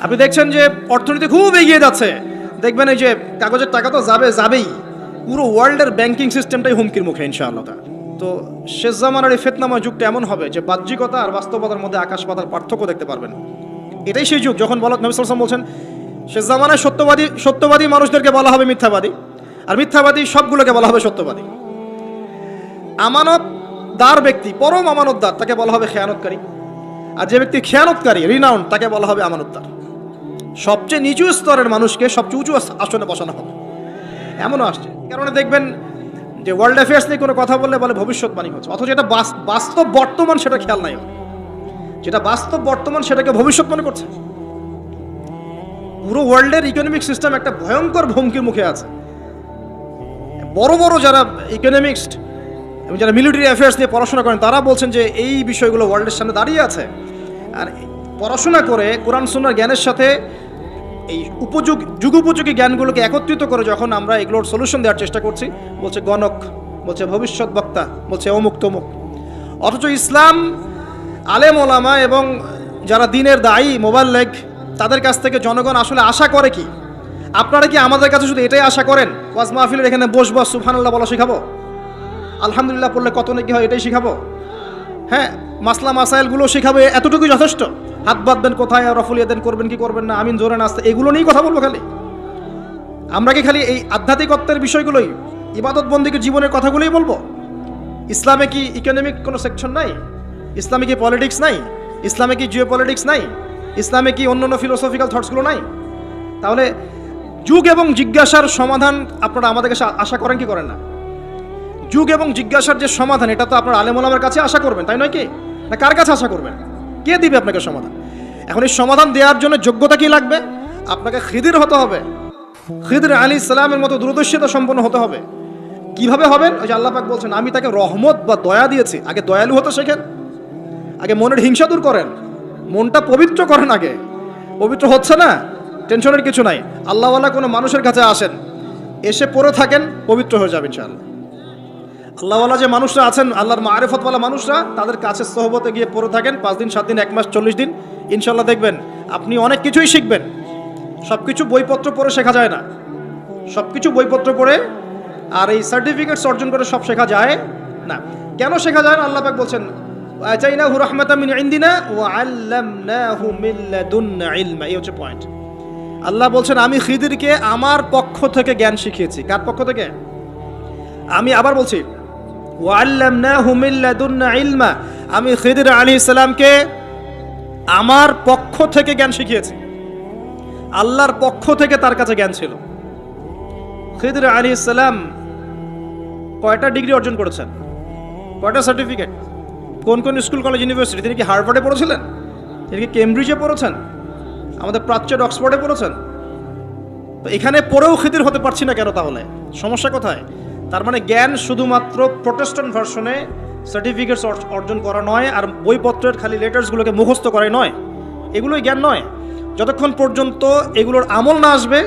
আপনি দেখছেন যে অর্থনীতি খুব এগিয়ে যাচ্ছে, দেখবেন এই যে কাগজের টাকা তো যাবেই, পুরো ওয়ার্ল্ডের ব্যাংকিং সিস্টেমটাই হুমকির মুখে ইনশাআল্লাহ। তো শেষ জামানার এই ফিতনাময় যুগটা এমন হবে যে বাহ্যিকতা আর বাস্তবতার মধ্যে আকাশ পাতাল পার্থক্য দেখতে পারবেন। এটাই সেই যুগ যখন নবী সাল্লাল্লাহু আলাইহি ওয়াসাল্লাম বলছেন শেষ জামানায় সত্যবাদী মানুষদেরকে বলা হবে মিথ্যাবাদী, আর মিথ্যাবাদী সবগুলোকে বলা হবে সত্যবাদী। আমানতদার ব্যক্তি, পরম আমানতদার, তাকে বলা হবে খেয়ানতকারী, আর যে ব্যক্তি খেয়ানতকারী রিনাউন্ড, তাকে বলা হবে আমানতদার। সবচেয়ে নিচু স্তরের মানুষকে সবচেয়ে উঁচু আসনে বসানো হবে, এমনও আসছে। এই কারণে দেখবেন যে ওয়ার্ল্ড অ্যাফেয়ার্স নিয়ে কোনো কথা বললে বলে ভবিষ্যৎবাণী হচ্ছে, অথচ এটা বাস্তব বর্তমান সেটা খেয়াল নাই, যেটা বাস্তব বর্তমান সেটাকে ভবিষ্যৎবাণী করছে। পুরো ওয়ার্ল্ডের ইকোনমিক সিস্টেম একটা ভয়ঙ্কর হুমকির মুখে আছে। বড় বড় যারা ইকোনমিক্সট এবং যারা মিলিটারি অ্যাফেয়ার্স নিয়ে পড়াশোনা করেন তারা বলছেন যে এই বিষয়গুলো ওয়ার্ল্ডের সামনে দাঁড়িয়ে আছে। আর পড়াশোনা করে কোরআন সুন্নাহর জ্ঞানের সাথে এই যুগোপযোগী জ্ঞানগুলোকে একত্রিত করে যখন আমরা এগুলোর সলিউশন দেওয়ার চেষ্টা করছি, বলছে গণক, বলছে ভবিষ্যৎ বক্তা, বলছে অমুক তমুক। অথচ ইসলাম আলেম ওলামা এবং যারা দিনের দায়ী মোবাল্লেগ, তাদের কাছ থেকে জনগণ আসলে আশা করে কি? আপনারা কি আমাদের কাছে শুধু এটাই আশা করেন ওয়াজ মাহফিলের এখানে বসবো, সুবহানাল্লাহ বলা শেখাবো, আলহামদুলিল্লাহ পড়লে কত নাকি হয় এটাই শেখাবো, হ্যাঁ মাসলা মাসাইলগুলো শেখাবে, এতটুকুই যথেষ্ট? হাত বাঁধবেন কোথায়, রফুলিয়া দেন করবেন কি করবেন না, আমিন জোরে নাস্তা, এগুলো নিয়েই কথা বলবো খালি? আমরা কি খালি এই আধ্যাত্মিকত্বের বিষয়গুলোই, ইবাদত বন্দিকের জীবনের কথাগুলোই বলবো? ইসলামে কি ইকোনমিক কোনো সেকশন নাই? ইসলামে কি পলিটিক্স নাই? ইসলামে কি জিও পলিটিক্স নাই? ইসলামে কি অন্যান্য ফিলোসফিক্যাল থটসগুলো নাই? তাহলে যুগ এবং জিজ্ঞাসার সমাধান আপনারা আমাদের কাছে আশা করেন কি করেন না? যুগ এবং জিজ্ঞাসার যে সমাধান, এটা তো আপনার আলেম ওলামার কাছে আশা করবেন, তাই নয় কি? না কার কাছে আশা করবেন? কে দিবে আপনাকে সমাধান? এখন এই সমাধান দেওয়ার জন্য যোগ্যতা কি লাগবে? আপনাকে খিদির হতে হবে, খিদির আলাইহিস সালামের মতো দূরদর্শিতা সম্পন্ন হতে হবে। কিভাবে হবেন? ওই যে আল্লাহ পাক বলছেন আমি তাকে রহমত বা দয়া দিয়েছি। আগে দয়ালু হতে শেখেন, আগে মনের হিংসা দূর করেন, মনটা পবিত্র করেন। আগে পবিত্র হচ্ছে না, টেনশনের কিছু নাই। আল্লাহওয়ালা কোনো মানুষের কাছে আসেন, এসে পড়ে থাকেন, পবিত্র হয়ে যাবেন ইনশাআল্লাহ। আল্লাহওয়ালা যে মানুষরা আছেন, আল্লাহর মারিফতওয়ালা মানুষরা, তাদের কাছে সোহবতে গিয়ে পড়ে থাকেন 5 দিন 7 দিন 1 মাস 40 দিন, ইনশাআল্লাহ দেখবেন আপনি অনেক কিছুই শিখবেন। সব কিছু বইপত্র পড়ে শেখা যায় না, সব কিছু বইপত্র পড়ে আর এই সার্টিফিকেটস অর্জন করে সব শেখা যায় না। কেন শেখা যায় না? আল্লাহ পাক বলছেন আতাইনাহু রাহমাতাম মিন ইনদিনা ওয়া আল্লামনাহু মিন লাদুন্না ইলমা। এই হচ্ছে পয়েন্ট। আল্লাহ বলছেন আমি খিদিরকে আমার পক্ষ থেকে জ্ঞান শিখিয়েছি। কার পক্ষ থেকে? আমি আবার বলছি ওয়া আল্লামনাহু মিন লাদুন্না ইলমা, আমি খিদির আলাইহিস সালামকে আমার পক্ষ থেকে জ্ঞান শিখিয়েছি। আল্লাহর পক্ষ থেকে তার কাছে জ্ঞান ছিল। খিদির আলাইহিস সালাম কয়টা ডিগ্রি অর্জন করেছেন? কয়টা সার্টিফিকেট? কোন কোন স্কুল কলেজ ইউনিভার্সিটি? তিনি কি হার্ভার্ডে পড়েছিলেন? তিনি কি কেমব্রিজে পড়েছেন? আমাদের প্রাচ্যের অক্সফোর্ডে পড়েছেন? তো এখানে পড়েও খিদির হতে পারছি না কেন? তাহলে সমস্যা কোথায়? তার মানে জ্ঞান শুধুমাত্র প্রোটেস্ট্যান্ট ভার্সনে সার্টিফিকেটস অর্জন করা নয়, আর বইপত্রের খালি লেটার্সগুলোকে মুখস্থ করাই নয়, এগুলোই জ্ঞান নয়। যতক্ষণ পর্যন্ত এগুলোর আমল না আসবে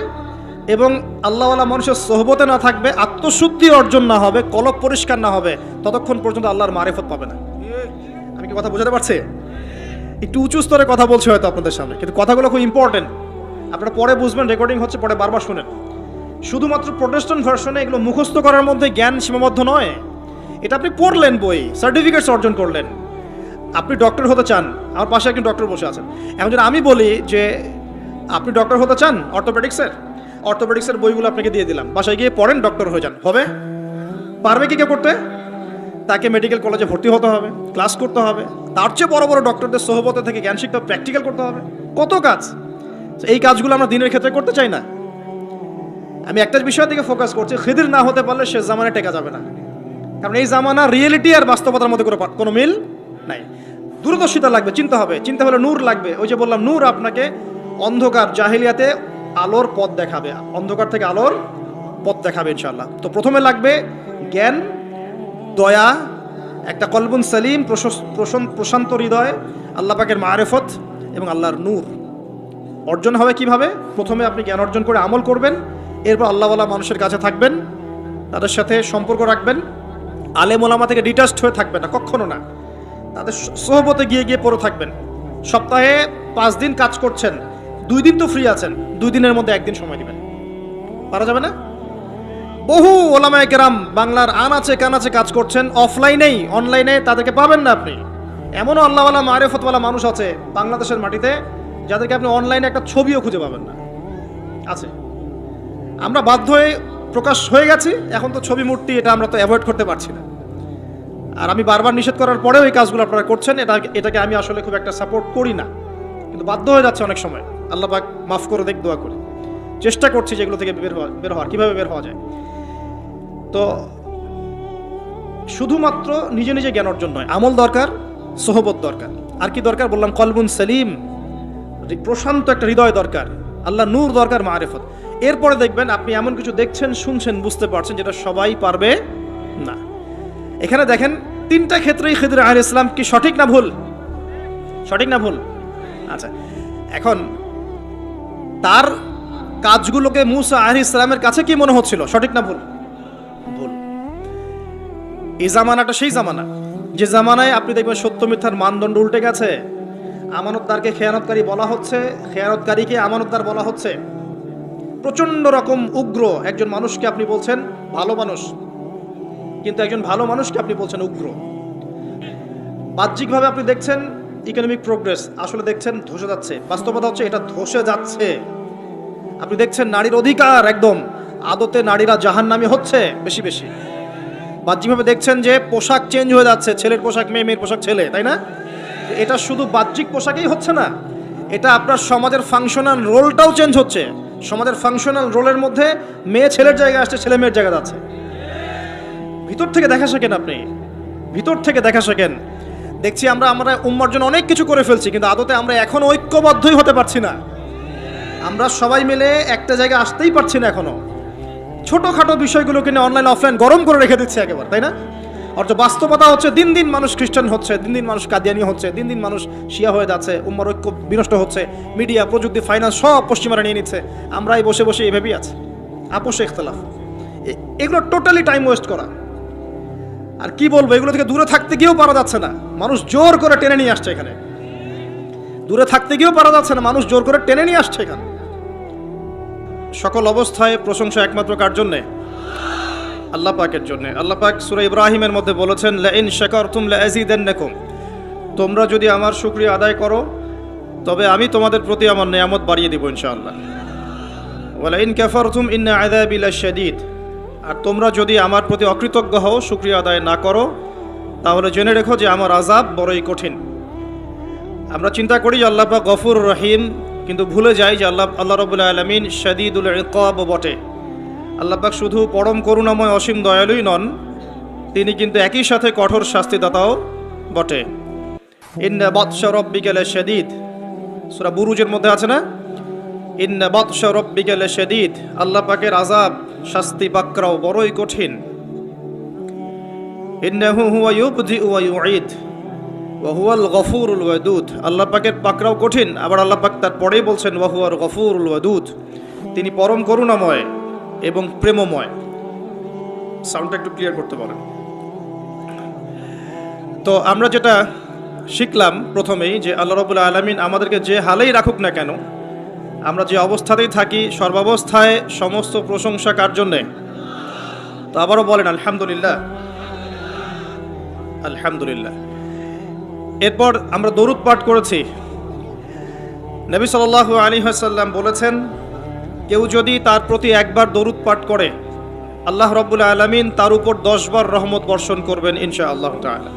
এবং আল্লাহওয়ালা মানুষের সোহবতে না থাকবে, আত্মশুদ্ধি অর্জন না হবে, কলব পরিষ্কার না হবে, ততক্ষণ পর্যন্ত আল্লাহর মারিফত পাবে না। আমি কি কথা বোঝাতে পারছি? একটু উঁচু স্তরে কথা বলছি হয়তো আপনাদের সামনে, কিন্তু কথাগুলো খুব ইম্পর্টেন্ট। আপনারা পরে বুঝবেন, রেকর্ডিং হচ্ছে, পরে বারবার শুনেন। শুধুমাত্র প্রোটেস্ট্যান্ট ভার্সনে এগুলো মুখস্থ করার মধ্যে জ্ঞান সীমাবদ্ধ নয়। এটা আপনি পড়লেন, বই সার্টিফিকেটস অর্জন করলেন। আপনি ডক্টর হতে চান, আমার পাশে একজন ডক্টর বসে আছেন। এখন যদি আমি বলি যে আপনি ডক্টর হতে চান, অর্থোপেডিক্সের বইগুলো আপনাকে দিয়ে দিলাম, বাসায় গিয়ে পড়েন, ডক্টর হয়ে যান, হবে? পারবে কি কেউ করতে? তাকে মেডিকেল কলেজে ভর্তি হতে হবে, ক্লাস করতে হবে, তার চেয়ে বড় বড় ডক্টরদের সোহবতে থেকে জ্ঞান শিখতে হবে, প্র্যাকটিক্যাল করতে হবে, কত কাজ। এই কাজগুলো আমরা দিনের ক্ষেত্রে করতে চাই না। আমি একটা বিষয়ের দিকে ফোকাস করছি, খিদির না হতে পারলে সে জামানায় টেকা যাবে না। কারণ এই জামানা রিয়েলিটি আর বাস্তবতার মধ্যে কোনো মিল নাই। দূরদর্শিতা লাগবে, চিন্তা হলে নূর লাগবে। ওই যে বললাম, নূর আপনাকে অন্ধকার জাহিলিয়াতে আলোর পথ দেখাবে, অন্ধকার থেকে আলোর পথ দেখাবে ইনশাআল্লাহ। তো প্রথমে লাগবে জ্ঞান, দয়া, একটা কলবুন সালিম, প্রশান্ত হৃদয়, আল্লাহ পাকের মারিফত এবং আল্লাহর নূর অর্জন হবে কিভাবে? প্রথমে আপনি জ্ঞান অর্জন করে আমল করবেন, এরপর আল্লাহওয়ালা মানুষের কাছে থাকবেন, তাদের সাথে সম্পর্ক রাখবেন, আলেম ওলামা থেকে ডিটাচড হয়ে থাকবেন না, কখনো না। তাদের সোহবতে গিয়ে পড়ে থাকবেন। সপ্তাহে 5 দিন কাজ করছেন, 2 দিন তো ফ্রি আছেন, 2 দিনের মধ্যে 1 দিন সময় দিবেন, পারা যাবে না? বহু ওলামায়ে কেরাম বাংলার আনাচে কানাচে কাজ করছেন, অফলাইনেই অনলাইনে তাদেরকে পাবেন না আপনি। এমনও আল্লাহওয়ালা মারিফতওয়ালা মানুষ আছে বাংলাদেশের মাটিতে যাদেরকে আপনি অনলাইনে একটা ছবিও খুঁজে পাবেন না, আছে। আমরা বাধ্য হয়ে প্রকাশ হয়ে গেছি, এখন তো ছবি মূর্তি এটা আমরা তো অ্যাভয়েড করতে পারছি না। আর আমি বারবার নিষেধ করার পরেও এই কাজগুলো আপনারা করছেন, এটাকে আমি আসলে খুব একটা সাপোর্ট করি না, কিন্তু বাধ্য হয়ে যাচ্ছে অনেক সময়। আল্লাহ পাক মাফ করে দেখ, দোয়া করি, চেষ্টা করছি যেগুলো থেকে বের হওয়ার কীভাবে বের হওয়া যায়। তো শুধুমাত্র নিজে নিজে জ্ঞান অর্জন নয়, আমল দরকার, সোহবত দরকার। আর কি দরকার বললাম? কলবুন সেলিম, প্রশান্ত একটা হৃদয় দরকার, আল্লাহ নূর দরকার, মারিফত। এরপরে দেখবেন আপনি এমন কিছু দেখছেন, শুনছেন, বুঝতে পারছেন যেটা সবাই পারবে না। এখানে দেখেন 3টা ক্ষেত্রেই খিদর আলাইহিস সালাম কি সঠিক না ভুল? সঠিক না ভুল? আচ্ছা, এখন তার কাজগুলোকে মূসা আলাইহিস সালামের কাছে কি মনে হচ্ছিল, সঠিক না ভুল? ভুল। এই জামানাটা সেই জামানা যে জামানায় আপনি দেখবেন সত্য মিথ্যার মানদণ্ড উল্টে গেছে। আমানতদারকে খেয়ানতকারী বলা হচ্ছে, খেয়ানতকারীকে আমানতদার বলা হচ্ছে। প্রচন্ড রকম উগ্র একজন মানুষকে আপনি বলছেন ভালো মানুষ, কিন্তু একজন ভালো মানুষকে আপনি বলছেন উগ্র। বাহ্যিকভাবে আপনি দেখছেন ইকোনমিক প্রোগ্রেস, আসলে দেখছেন ধসে যাচ্ছে। বাস্তবতা হচ্ছে এটা ধসে যাচ্ছে। আপনি দেখছেন নারীর অধিকার একদম, আদতে নারীরা জাহান্নামী হচ্ছে বেশি বেশি। বাহ্যিকভাবে দেখছেন যে পোশাক চেঞ্জ হয়ে যাচ্ছে, ছেলের পোশাক মেয়ে, মেয়ের পোশাক ছেলে, তাই না? এটা শুধু বাহ্যিক পোশাকেই হচ্ছে না, এটা আপনার সমাজের ফাংশনাল রোলটাও চেঞ্জ হচ্ছে। সমাজের ফাংশনাল রোলের মধ্যে মেয়ে ছেলের জায়গায় আসছে, ছেলে মেয়ের জায়গা যাচ্ছে। ভিতর থেকে দেখা শেখেন, আপনি ভিতর থেকে দেখা শেখেন। দেখছি আমরা উম্মার জন্য অনেক কিছু করে ফেলছি, কিন্তু আদতে আমরা এখন ঐক্যবদ্ধই হতে পারছি না। আমরা সবাই মিলে একটা জায়গায় আসতেই পারছি না এখনো। ছোটোখাটো বিষয়গুলোকে নিয়ে অনলাইন অফলাইন গরম করে রেখে দিচ্ছে একেবারে, তাই না? অর্থাৎ বাস্তবতা হচ্ছে দিন দিন মানুষ খ্রিস্টান হচ্ছে, দিন দিন মানুষ কাদিয়ানি হচ্ছে, দিন দিন মানুষ শিয়া হয়ে যাচ্ছে, উম্মার ঐক্য বিনষ্ট হচ্ছে। মিডিয়া, প্রযুক্তি, ফাইন্যান্স সব পশ্চিমারা নিয়ে নিচ্ছে। আমরাই বসে বসে এভাবেই আছি, আপোষে ইখতিলাফ। এগুলো টোটালি টাইম ওয়েস্ট করা। আর কি বলবো, এগুলো থেকে দূরে থাকতে গিয়েও পারা যাচ্ছে না, মানুষ জোর করে টেনে নিয়ে আসছে এখানে। দূরে থাকতে গিয়েও পারা যাচ্ছে না, মানুষ জোর করে টেনে নিয়ে আসছে এখানে। সকল অবস্থায় প্রশংসা একমাত্র কার জন্যে? আল্লাহ পাকের জন্য। আল্লাহ পাক সূরা ইব্রাহিমের মধ্যে বলেছেন, লা ইন শাকারতুম লা আযীদান্নাকুম, তোমরা যদি আমার শুকরিয়া আদায় করো তবে আমি তোমাদের প্রতি আমার নিয়ামত বাড়িয়ে দেব ইনশাআল্লাহ। ওয়া লা ইন কাফারতুম ইন্না আযাবি লাশাদীদ, আর তোমরা যদি আমার প্রতি অকৃতজ্ঞ হও, শুকরিয়া আদায় না করো, তাহলে জেনে রেখো যে আমার আযাব বড়ই কঠিন। আমরা চিন্তা করি যে আল্লাহ পাক গফুর রহিম, কিন্তু ভুলে যাই যে আল্লাহ রাব্বুল আলামিন শাদীদুল ইকাব বটে। আল্লাহ পাক শুধু পরম করুণাময় অসীম দয়ালুই নন, তিনি কিন্তু একই সাথে কঠোর শাস্তিদাতাও বটে। ইন্না বাতশা রাব্বিকা লাশাদীদ, সূরা বুরুজের মধ্যে আছে না, ইন্না বাতশা রাব্বিকা লাশাদীদ, আল্লাহ পাকের আযাব, শাস্তি পাকড়াও বড়ই কঠিন। ইন্নাহু হুয়া ইউবদিউ ওয়া ইউঈদ ওয়া হুয়াল গফুরুল ওয়াদুদ, আল্লাহ পাকের পাকড়াও কঠিন, আবার আল্লাহ পাক তারপরেই বলছেন ওয়া হুয়াল গফুরুল ওয়াদুদ, তিনি পরম করুণাময় এবং প্রেমময়। সাউন্ডটা একটু ক্লিয়ার করতে পারেন। তো আমরা যেটা শিখলাম প্রথমেই, যে আল্লাহ রাব্বুল আলামিন আমাদেরকে যে হালেই রাখুক না কেন, আমরা যে অবস্থাতেই থাকি, সর্বাবস্থায় সমস্ত প্রশংসা কার জন্যে? তো আবারও বলেন আলহামদুলিল্লাহ, আলহামদুলিল্লাহ। এরপর আমরা দরুদ পাঠ করেছি। নবী সাল্লাল্লাহু আলাইহি ওয়াসাল্লাম বলেছেন, কেউ যদি তার প্রতি একবার দরুদ পাঠ করে, আল্লাহ রাব্বুল আলামিন তার উপর 10 বার রহমত বর্ষণ করবেন ইনশাআল্লাহ তাআলা।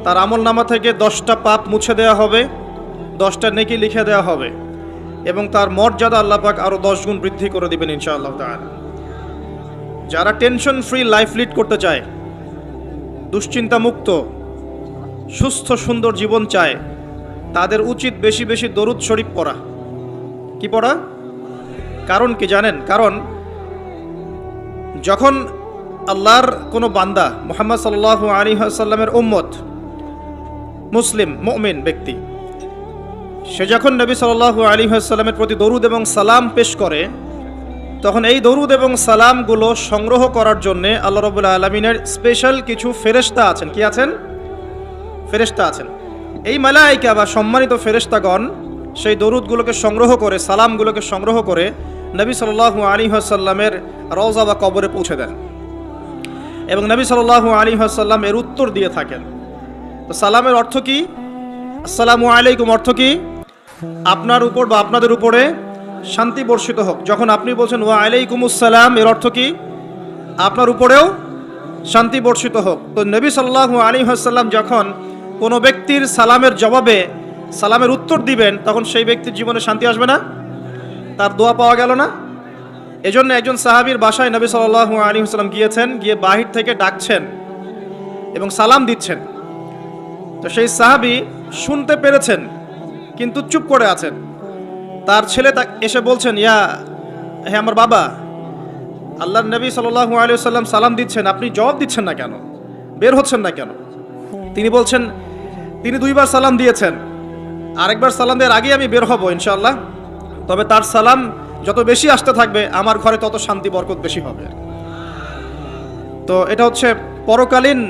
তার আমলনামা থেকে 10টা পাপ মুছে দেওয়া হবে, 10টা নেকি লিখে দেওয়া হবে, এবং তার মর্যাদা আল্লাহ পাক আরও 10 গুণ বৃদ্ধি করে দিবেন ইনশাআল্লাহ তাআলা। যারা টেনশন ফ্রি লাইফ লিড করতে চায়, দুশ্চিন্তা মুক্ত সুস্থ সুন্দর জীবন চায়, তাদের উচিত বেশি বেশি দরুদ শরীফ পড়া। কি পড়া? কারণ কি জানেন? কারণ যখন আল্লাহর কোনো বান্দা, মুহাম্মদ সাল্লাল্লাহু আলাইহি ওয়াসাল্লামের উম্মত, মুসলিম মুমিন ব্যক্তি, সে যখন নবী সাল্লাল্লাহু আলাইহি ওয়াসাল্লামের প্রতি দরুদ এবং সালাম পেশ করে, তখন এই দরুদ এবং সালামগুলো সংগ্রহ করার জন্য আল্লাহ রাব্বুল আলামিনের স্পেশাল কিছু ফেরেশতা আছেন। কি আছেন? ফেরেশতা আছেন। এই মালায়েকা বা সম্মানিত ফেরেশতাগণ সেই দরুদগুলোকে সংগ্রহ করে, সালামগুলোকে সংগ্রহ করে নবী সাল্লাল্লাহু আলাইহি ওয়াসাল্লামের রওজা বা কবরে পৌঁছে দেন এবং নবী সাল্লাল্লাহু আলাইহি ওয়াসাল্লাম এর উত্তর দিয়ে থাকেন। তো সালামের অর্থ কি? আসসালামু আলাইকুম অর্থ কি? আপনার উপর বা আপনাদের উপরে শান্তি বর্ষিত হোক। যখন আপনি বলছেন ওয়া আলাইকুমুস সালাম, এর অর্থ কি? আপনার উপরেও শান্তি বর্ষিত হোক। তো নবী সাল্লাল্লাহু আলাইহি ওয়াসাল্লাম যখন কোনো ব্যক্তির সালামের জবাবে সালামের উত্তর দিবেন, তখন সেই ব্যক্তির জীবনে শান্তি আসবে না? তার দোয়া পাওয়া গেল না? এজন্য একজন সাহাবীর বাসায় নবী সাল্লাল্লাহু আলাইহি ওয়াসাল্লাম গিয়েছেন, গিয়ে বাহির থেকে ডাকছেন এবং সালাম দিচ্ছেন। তো সেই সাহাবী শুনতে পেরেছেন কিন্তু চুপ করে আছেন। তার ছেলে এসে বলছেন, হে আমার বাবা, আল্লাহর নবী সাল্লাল্লাহু আলাইহি ওয়াসাল্লাম সালাম দিচ্ছেন, আপনি জবাব দিচ্ছেন না কেন, বের হচ্ছেন না কেন? তিনি বলছেন, তিনি 2 বার সালাম দিয়েছেন, আরেকবার সালাম দেওয়ার আগে আমি বের হব ইনশাআল্লাহ। তবে তার সালাম যত বেশি আসতে থাকবে আমার ঘরে তত শান্তি বরকত বেশি হবে। তো এটা হচ্ছে পরকালীন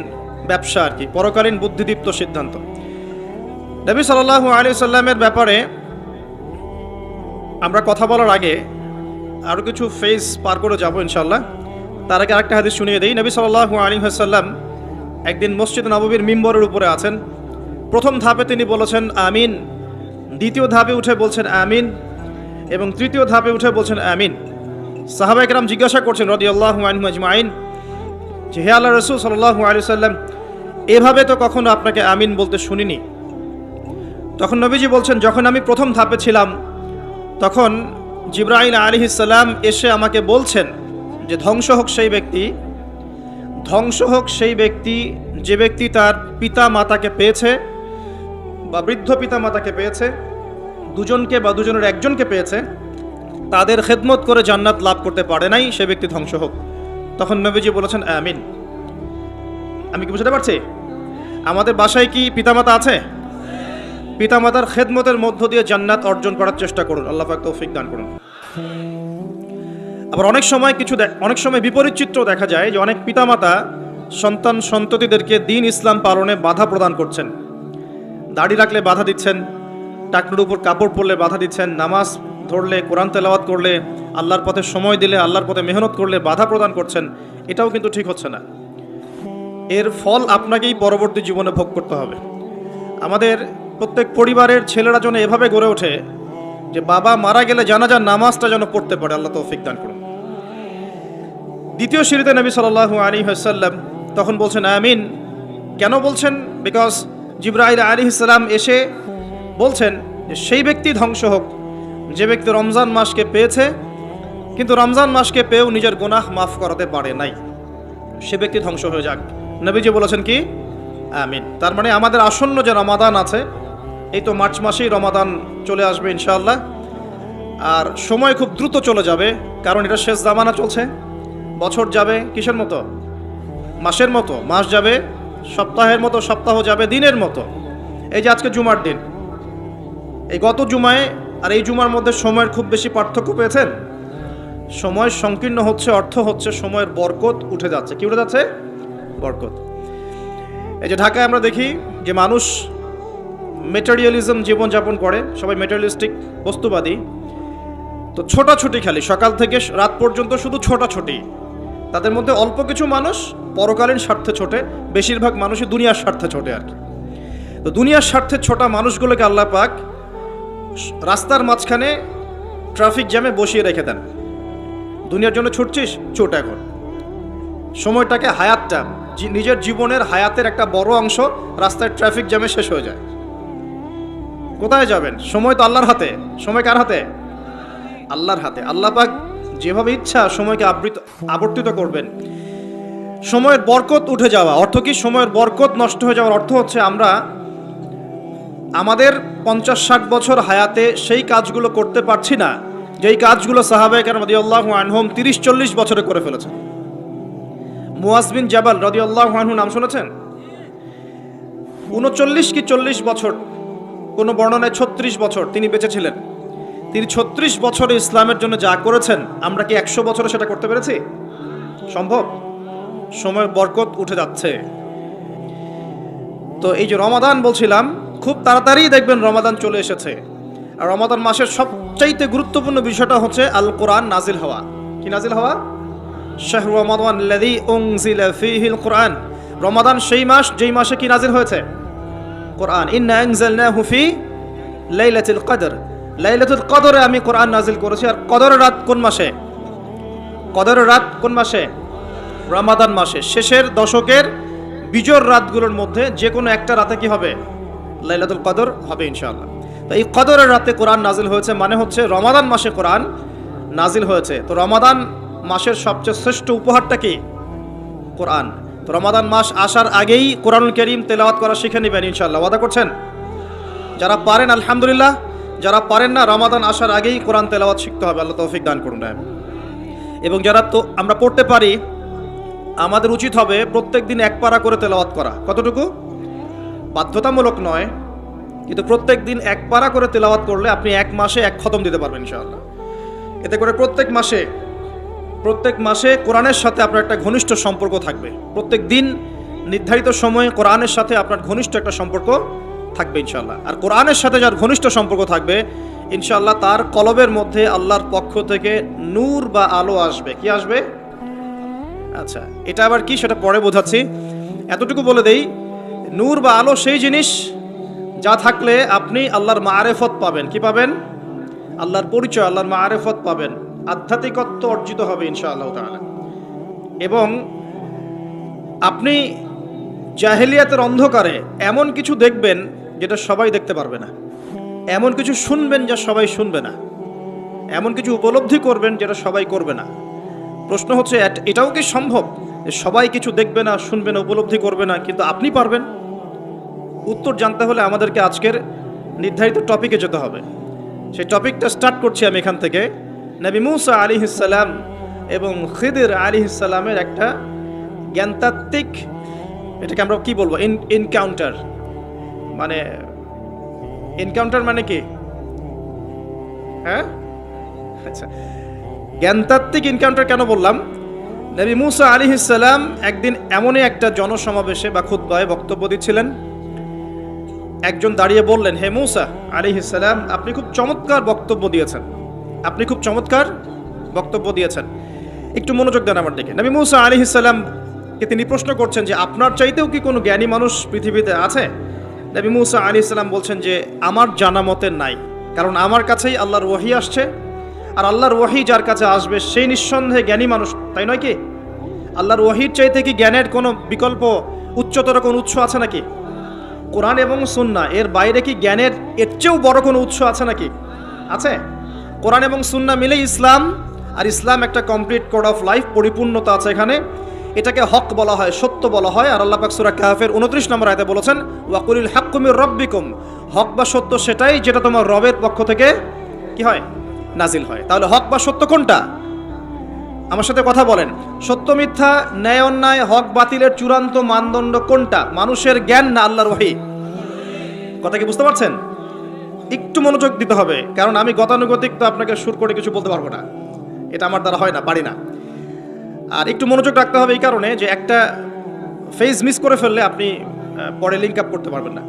ব্যবসা আর কি, পরকালীন বুদ্ধিদীপ্ত সিদ্ধান্ত। নবী সাল্লাল্লাহু আলাইহি ওয়াসাল্লামের ব্যাপারে আমরা কথা বলার আগে আরও কিছু ফেজ পার করে যাব ইনশাআল্লাহ। তার আগে আরেকটা হাদিস শুনিয়ে দেই। নবী সাল্লাল্লাহু আলাইহি ওয়াসাল্লাম একদিন মসজিদ নববীর মিম্বরের উপরে আছেন। প্রথম ধাপে তিনি বলেছেন আমিন, দ্বিতীয় ধাপে উঠে বলছেন আমিন, এবং তৃতীয় ধাপে উঠে বলছেন আমিন। সাহাবায়ে কেরাম জিজ্ঞাসা করছেন রাদিয়াল্লাহু আনহুম আজমাইন যে হে আল্লাহর রাসূল সাল্লাল্লাহু আলাইহি ওয়াসাল্লাম, এভাবে তো কখনো আপনাকে আমিন বলতে শুনিনি। তখন নবীজি বলছেন, যখন আমি প্রথম ধাপে ছিলাম তখন জিবরাইল আলাইহিস সালাম এসে আমাকে বলছেন যে ধ্বংস হোক সেই ব্যক্তি, ধ্বংস হোক সেই ব্যক্তি যে ব্যক্তি তার পিতা মাতাকে পেয়েছে বা বৃদ্ধ পিতা মাতাকে পেয়েছে, দুজনকে বা দুজনের একজনকে পেয়েছে, তাদের খেদমত করে জান্নাত লাভ করতে পারে নাই, সে ব্যক্তি ধ্বংস হোক। তখন নবীজি বলেছেন আমিন। আমি কি বুঝতে পারছি? আমাদের বাসায় কি পিতামাতা আছে? পিতামাতার খেদমতের মধ্য দিয়ে জান্নাত অর্জন করার চেষ্টা করুন, আল্লাহ পাক তৌফিক দান করুন। আবার অনেক সময় বিপরীত চিত্র দেখা যায় যে অনেক পিতামাতা সন্তান সন্ততিদেরকে দ্বীন ইসলাম পালনে বাধা প্রদান করছেন। দাড়ি রাখলে বাধা দিচ্ছেন, টাকনুর উপর কাপড় পরলে বাধা দিচ্ছেন, নামাজ ধরলে, কোরআন তেলাওয়াত করলে, আল্লাহর পথে সময় দিলে, আল্লাহর পথে মেহনত করলে বাধা প্রদান করছেন। এটাও কিন্তু ঠিক হচ্ছে না। এর ফল আপনাকেই পরবর্তী জীবনে ভোগ করতে হবে। আমাদের প্রত্যেক পরিবারের ছেলেরা যেন এভাবে গড়ে ওঠে যে বাবা মারা গেলে জানাজার নামাজটা যেন পড়তে পারে, আল্লাহ তৌফিক দান করুন। দ্বিতীয় সিঁড়িতে নবী সাল্লাল্লাহু আলাইহি ওয়াসাল্লাম তখন বলছেন আমিন। কেন বলছেন? বিকজ জিবরাইল আলাইহিস সালাম এসে বলছেন যে সেই ব্যক্তি ধ্বংস হোক যে ব্যক্তি রমজান মাসকে পেয়েছে কিন্তু রমজান মাসকে পেয়েও নিজের গুনাহ মাফ করাতে পারে নাই, সে ব্যক্তি ধ্বংস হয়ে যাক। নবীজি বলেছেন কি? আমিন। তার মানে আমাদের আসন্ন যে রমাদান আছে, এই তো মার্চ মাসেই রমাদান চলে আসবে ইনশাআল্লাহ। আর সময় খুব দ্রুত চলে যাবে, কারণ এটা শেষ জামানা চলছে। বছর যাবে কিসের মতো? মাসের মতো। মাস যাবে সপ্তাহের মতো, সপ্তাহ যাবে দিনের মতো। এই যে আজকে জুমার দিন, এই গত জুমায় আর এই জুমার মধ্যে সময়ের খুব বেশি পার্থক্য পেয়েছেন? সময় সংকীর্ণ হচ্ছে, অর্থ হচ্ছে সময়ের বরকত উঠে যাচ্ছে। কি উঠে যাচ্ছে? বরকত। এই যে ঢাকায় আমরা দেখি যে মানুষ মেটেরিয়ালিজম জীবনযাপন করে, সবাই মেটেরিয়ালিস্টিক, বস্তুবাদী। তো ছোটাছুটি খালি সকাল থেকে রাত পর্যন্ত শুধু ছোটাছুটি। তাদের মধ্যে অল্প কিছু মানুষ পরকালীন স্বার্থে ছোটে, বেশিরভাগ মানুষই দুনিয়ার স্বার্থে ছোটে আর কি। তো দুনিয়ার স্বার্থে ছোটা মানুষগুলোকে আল্লাহ পাক রাস্তার মাঝখানে ট্রাফিক জ্যামে বসিয়ে রেখে দেন। দুনিয়ার জন্য ছুটছিস, ছুট এখন। সময়টাকে হায়াতটা, নিজের জীবনের হায়াতের একটা বড় অংশ রাস্তায় ট্রাফিক জ্যামে শেষ হয়ে যায়। কোথায় যাবেন? সময় তো আল্লাহর হাতে। সময় কার হাতে? আল্লাহর হাতে। আল্লাহ পাক যেভাবে ইচ্ছা সময়কে আবর্তিত করবেন। সময়ের বরকত উঠে যাওয়া অর্থ কি? সময়ের বরকত নষ্ট হয়ে যাওয়ার অর্থ হচ্ছে আমরা আমাদের 50-60 বছর হায়াতে সেই কাজগুলো করতে পারছি না যেই কাজগুলো সাহাবায়ে কেরাম রাদিয়াল্লাহু আনহুম 30-40 বছরে করে ফেলেছেন। মুয়াজ বিন জাবাল রাদিয়াল্লাহু আনহু নাম শুনেছেন? 39 কি 40 বছর, কোন বর্ণনায় 36 বছর তিনি বেঁচে ছিলেন। তিনি 36 বছরে ইসলামের জন্য যা করেছেন, আমরা কি 100 বছরে সেটা করতে পেরেছি? সম্ভব? সময়ের বরকত উঠে যাচ্ছে। তো এই যে রমাদান বলছিলাম, খুব তাড়াতাড়ি দেখবেন রমাদান চলে এসেছে। আর রমাদান মাসের সবচাইতে গুরুত্বপূর্ণ বিষয়টা হচ্ছে আল কোরআন নাজিল হওয়া। কি নাজিল হওয়া? শাহরু রমাদান আল্লাযী উনজিলা ফীহিল কোরআন। রমাদান সেই মাস যেই মাসে কি নাজিল হয়েছে? কোরআন। ইন্না আনজালনাহু ফি লাইলাতুল কদর। লাইলাতুল কদরে আমি কোরআন নাজিল করেছি। আর কদরের রাত কোন মাসে? কদরের রাত কোন মাসে? রমাদান মাসে। শেষের দশকের বিজোড় রাতগুলোর মধ্যে যে কোনো একটা রাতে কি হবে? লাইলাতুল কদর হবে ইনশাআল্লাহ। তো এই কদরের রাতে কোরআন নাজিল হয়েছে, মানে হচ্ছে রমাদান মাসে কোরআন নাজিল হয়েছে। তো রমাদান মাসের সবচেয়ে শ্রেষ্ঠ উপহারটা কি? কোরআন। তো রমাদান মাস আসার আগেই কোরআনুল কারীম তেলাওয়াত করা শিখে নেবেন ইনশাআল্লাহ। ওয়াদা করছেন? যারা পারেন আলহামদুলিল্লাহ, যারা পারেন না রমাদান আসার আগেই কোরআন তেলাওয়াত শিখতে হবে। আল্লাহ তৌফিক দান করুন। এবং যারা তো আমরা পড়তে পারি, আমাদের উচিত হবে প্রত্যেক দিন এক পারা করে তেলাওয়াত করা। কতটুকু? বাধ্যতামূলক নয়, কিন্তু প্রত্যেক দিন এক পারা করে তেলাওয়াত করলে আপনি এক মাসে এক খতম দিতে পারবেন ইনশাআল্লাহ। এতে করে প্রত্যেক মাসে কোরআনের সাথে আপনার একটা ঘনিষ্ঠ সম্পর্ক থাকবে। প্রত্যেক দিন নির্ধারিত সময়ে কোরআনের সাথে আপনার ঘনিষ্ঠ একটা সম্পর্ক থাকবে ইনশাআল্লাহ। আর কোরআনের সাথে যার ঘনিষ্ঠ সম্পর্ক থাকবে ইনশাআল্লাহ, তার কলবের মধ্যে আল্লাহর পক্ষ থেকে নূর বা আলো আসবে। কি আসবে? আচ্ছা, এটা আবার কি সেটা পরে বোঝাচ্ছি। এতটুকু বলে দেই, নূর বা আলো সেই জিনিস যা থাকলে আপনি আল্লাহর মাআরিফত পাবেন। কি পাবেন? আল্লাহর পরিচয়, আল্লাহর মাআরিফত পাবেন, আধ্যাত্মিকত্ব অর্জিত হবে ইনশাআল্লাহ তাআলা। এবং আপনি জাহেলিয়াতের অন্ধকারে এমন কিছু দেখবেন যেটা সবাই দেখতে পারবে না, এমন কিছু শুনবেন যা সবাই শুনবে না, এমন কিছু উপলব্ধি করবেন যেটা সবাই করবে না। প্রশ্ন হচ্ছে এটাও কি সম্ভব যে সবাই কিছু দেখবে না, শুনবে না, উপলব্ধি করবে না, কিন্তু আপনি পারবেন? উত্তর জানতে হলে আমাদেরকে আজকের নির্ধারিত টপিকে যেতে হবে। সেই টপিকটা স্টার্ট করছি আমি এখান থেকে। নবী মূসা আলাইহিস সালাম এবং খিদির আলাইহিস সালামের একটা জ্ঞানতাত্ত্বিক, এটাকে আমরা কি বলবো, এনকাউন্টার। মানে এনকাউন্টার মানে কি? হ্যাঁ, আচ্ছা, জ্ঞানতাত্ত্বিক এনকাউন্টার কেন বললাম? নবী মূসা আলাইহিস সালাম একদিন এমনই একটা জনসমাবেশে বা খুতবায় বক্তব্য দিচ্ছিলেন। একজন দাঁড়িয়ে বললেন, হে মূসা আলাইহিস সালাম, আপনি খুব চমৎকার বক্তব্য দিয়েছেন, আপনি খুব চমৎকার বক্তব্য দিয়েছেন, একটু মনোযোগ দেন আমার দিকে। নবী মূসা আলাইহিস সালামকে তিনি প্রশ্ন করছেন যে আপনার চাইতেও কি কোনো জ্ঞানী মানুষ পৃথিবীতে আছে? নবী মূসা আলাইহিস সালাম বলছেন যে আমার জানা মতে নাই, কারণ আমার কাছেই আল্লাহর ওহী আসছে, আর আল্লাহর ওহী যার কাছে আসবে সেই নিঃসন্দেহে জ্ঞানী মানুষ, তাই নয় কি? আল্লাহর ওহীর চাইতে কি জ্ঞানের কোনো বিকল্প উচ্চতর কোনো উৎস আছে নাকি? কোরআন এবং সুন্নাহ এর বাইরে কি জ্ঞানের এর চেয়েও বড় কোনো উৎস আছে নাকি? আছে? কোরআন এবং সুন্নাহ মিলে ইসলাম, আর ইসলাম একটা কমপ্লিট কোড অফ লাইফ, পরিপূর্ণতা আছে এখানে। এটাকে হক বলা হয়, সত্য বলা হয়। আর আল্লাহ পাক সূরা কাহফের 29 নম্বর আয়াতে বলেছেন, ওয়াকুলিল হাক্কু মির রাব্বিকুম, হক বা সত্য সেটাই যেটা তোমার রবের পক্ষ থেকে কি হয়? নাজিল হয়। তাহলে হক বা সত্য কোনটা? আমার সাথে কথা বলেন। সত্য মিথ্যা, ন্যায় অন্যায়, হক বাতিলের চূড়ান্ত মানদণ্ড কোনটা? মানুষের জ্ঞান না আল্লাহর ওহী? কথা কি বুঝতে পারছেন? একটু মনোযোগ দিতে হবে, কারণ আমি গতানুগতিক তো আপনাকে সুর করে কিছু বলতে পারবো না, এটা আমার দ্বারা হয় না, পারি না। আর একটু মনোযোগ রাখতে হবে এই কারণে যে একটা ফেজ মিস করে ফেললে আপনি পরে লিঙ্ক আপ করতে পারবেন না।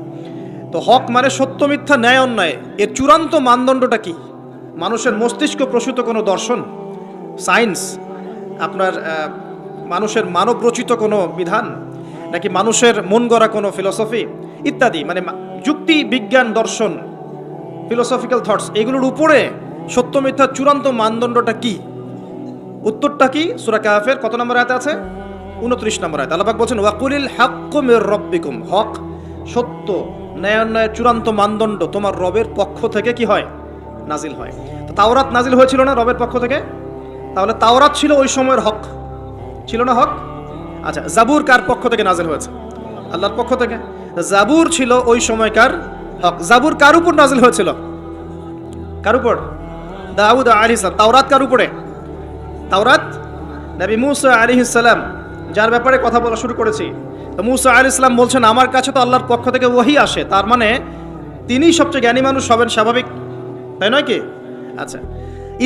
তো হক মানে সত্য মিথ্যা ন্যায় অন্যায়, এর চূড়ান্ত মানদণ্ডটা কি? মানুষের মস্তিষ্ক প্রসূত কোনো দর্শন, সায়েন্স, আপনার মানুষের মানব রচিত কোনো বিধান, নাকি মানুষের মন গড়া কোনো ফিলসফি ইত্যাদি, মানে যুক্তি, বিজ্ঞান, দর্শন, ফিলোসফিক্যাল থটস, এগুলোর উপরে সত্য মিথ্যার চূড়ান্ত মানদণ্ডটা কি? উত্তরটা কি? সূরা কাহফের কত নম্বর আয়াতে আছে? 29 নম্বর আয়াত। আল্লাহ পাক বলেন, ওয়াকুলিল হাক্কু মির রাব্বিকুম, হক, সত্য, ন্যায় অন্যায়ের চূড়ান্ত মানদণ্ড তোমার রবের পক্ষ থেকে কি হয়? নাজিল হয়। তো তাওরাত নাজিল হয়েছিল না রবের পক্ষ থেকে? তাহলে তাওরাত ছিল ওই সময়ের হক, ছিল না হক? আচ্ছা, জাবুর কার পক্ষ থেকে নাজিল হয়েছে? আল্লাহর পক্ষ থেকে। জাবুর ছিল ওই সময়কার হক। জাবুর কার উপর নাজিল হয়েছিল? কার উপর? দাউদ আলাইহিস সালাম। তাওরাত কার উপরে? তাওরাত নবী মূসা আলাইহিস সালাম, যার ব্যাপারে কথা বলা শুরু করেছি। তো মূসা আলাইহিস সালাম বলছেন আমার কাছে তো আল্লাহর পক্ষ থেকে ওহী আসে, তার মানে তিনিই সবচেয়ে জ্ঞানী মানুষ হবেন, স্বাভাবিক, তাই নয় কি? আচ্ছা,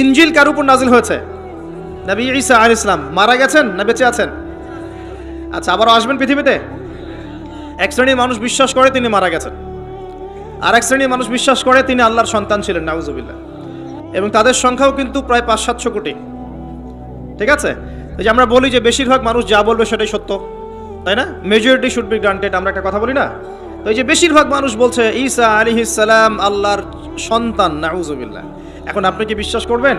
ইনজিল কার উপর নাজিল হয়েছে? নবী ঈসা আলাইহিস সালাম। মারা গেছেন না বেঁচে আছেন? আচ্ছা, আবারও আসবেন পৃথিবীতে? এক শ্রেণীর মানুষ বিশ্বাস করে তিনি মারা গেছেন। আর এক শ্রেণীর মানুষ বিশ্বাস করে তিনি আল্লাহর সন্তান ছিলেন, নাউজুবিল্লাহ, এবং তাদের সংখ্যাও কিন্তু প্রায় 500-700 কোটি। ঠিক আছে, এই যে আমরা বলি যে বেশিরভাগ মানুষ যা বলবে সেটাই সত্য, তাই না? মেজরিটি শুড বি গ্রান্টেড, আমরা একটা কথা বলি না? তো এই যে বেশিরভাগ মানুষ বলছে ঈসা আলাইহিস সালাম আল্লাহর সন্তান, নাউজুবিল্লাহ, এখন আপনি কি বিশ্বাস করবেন?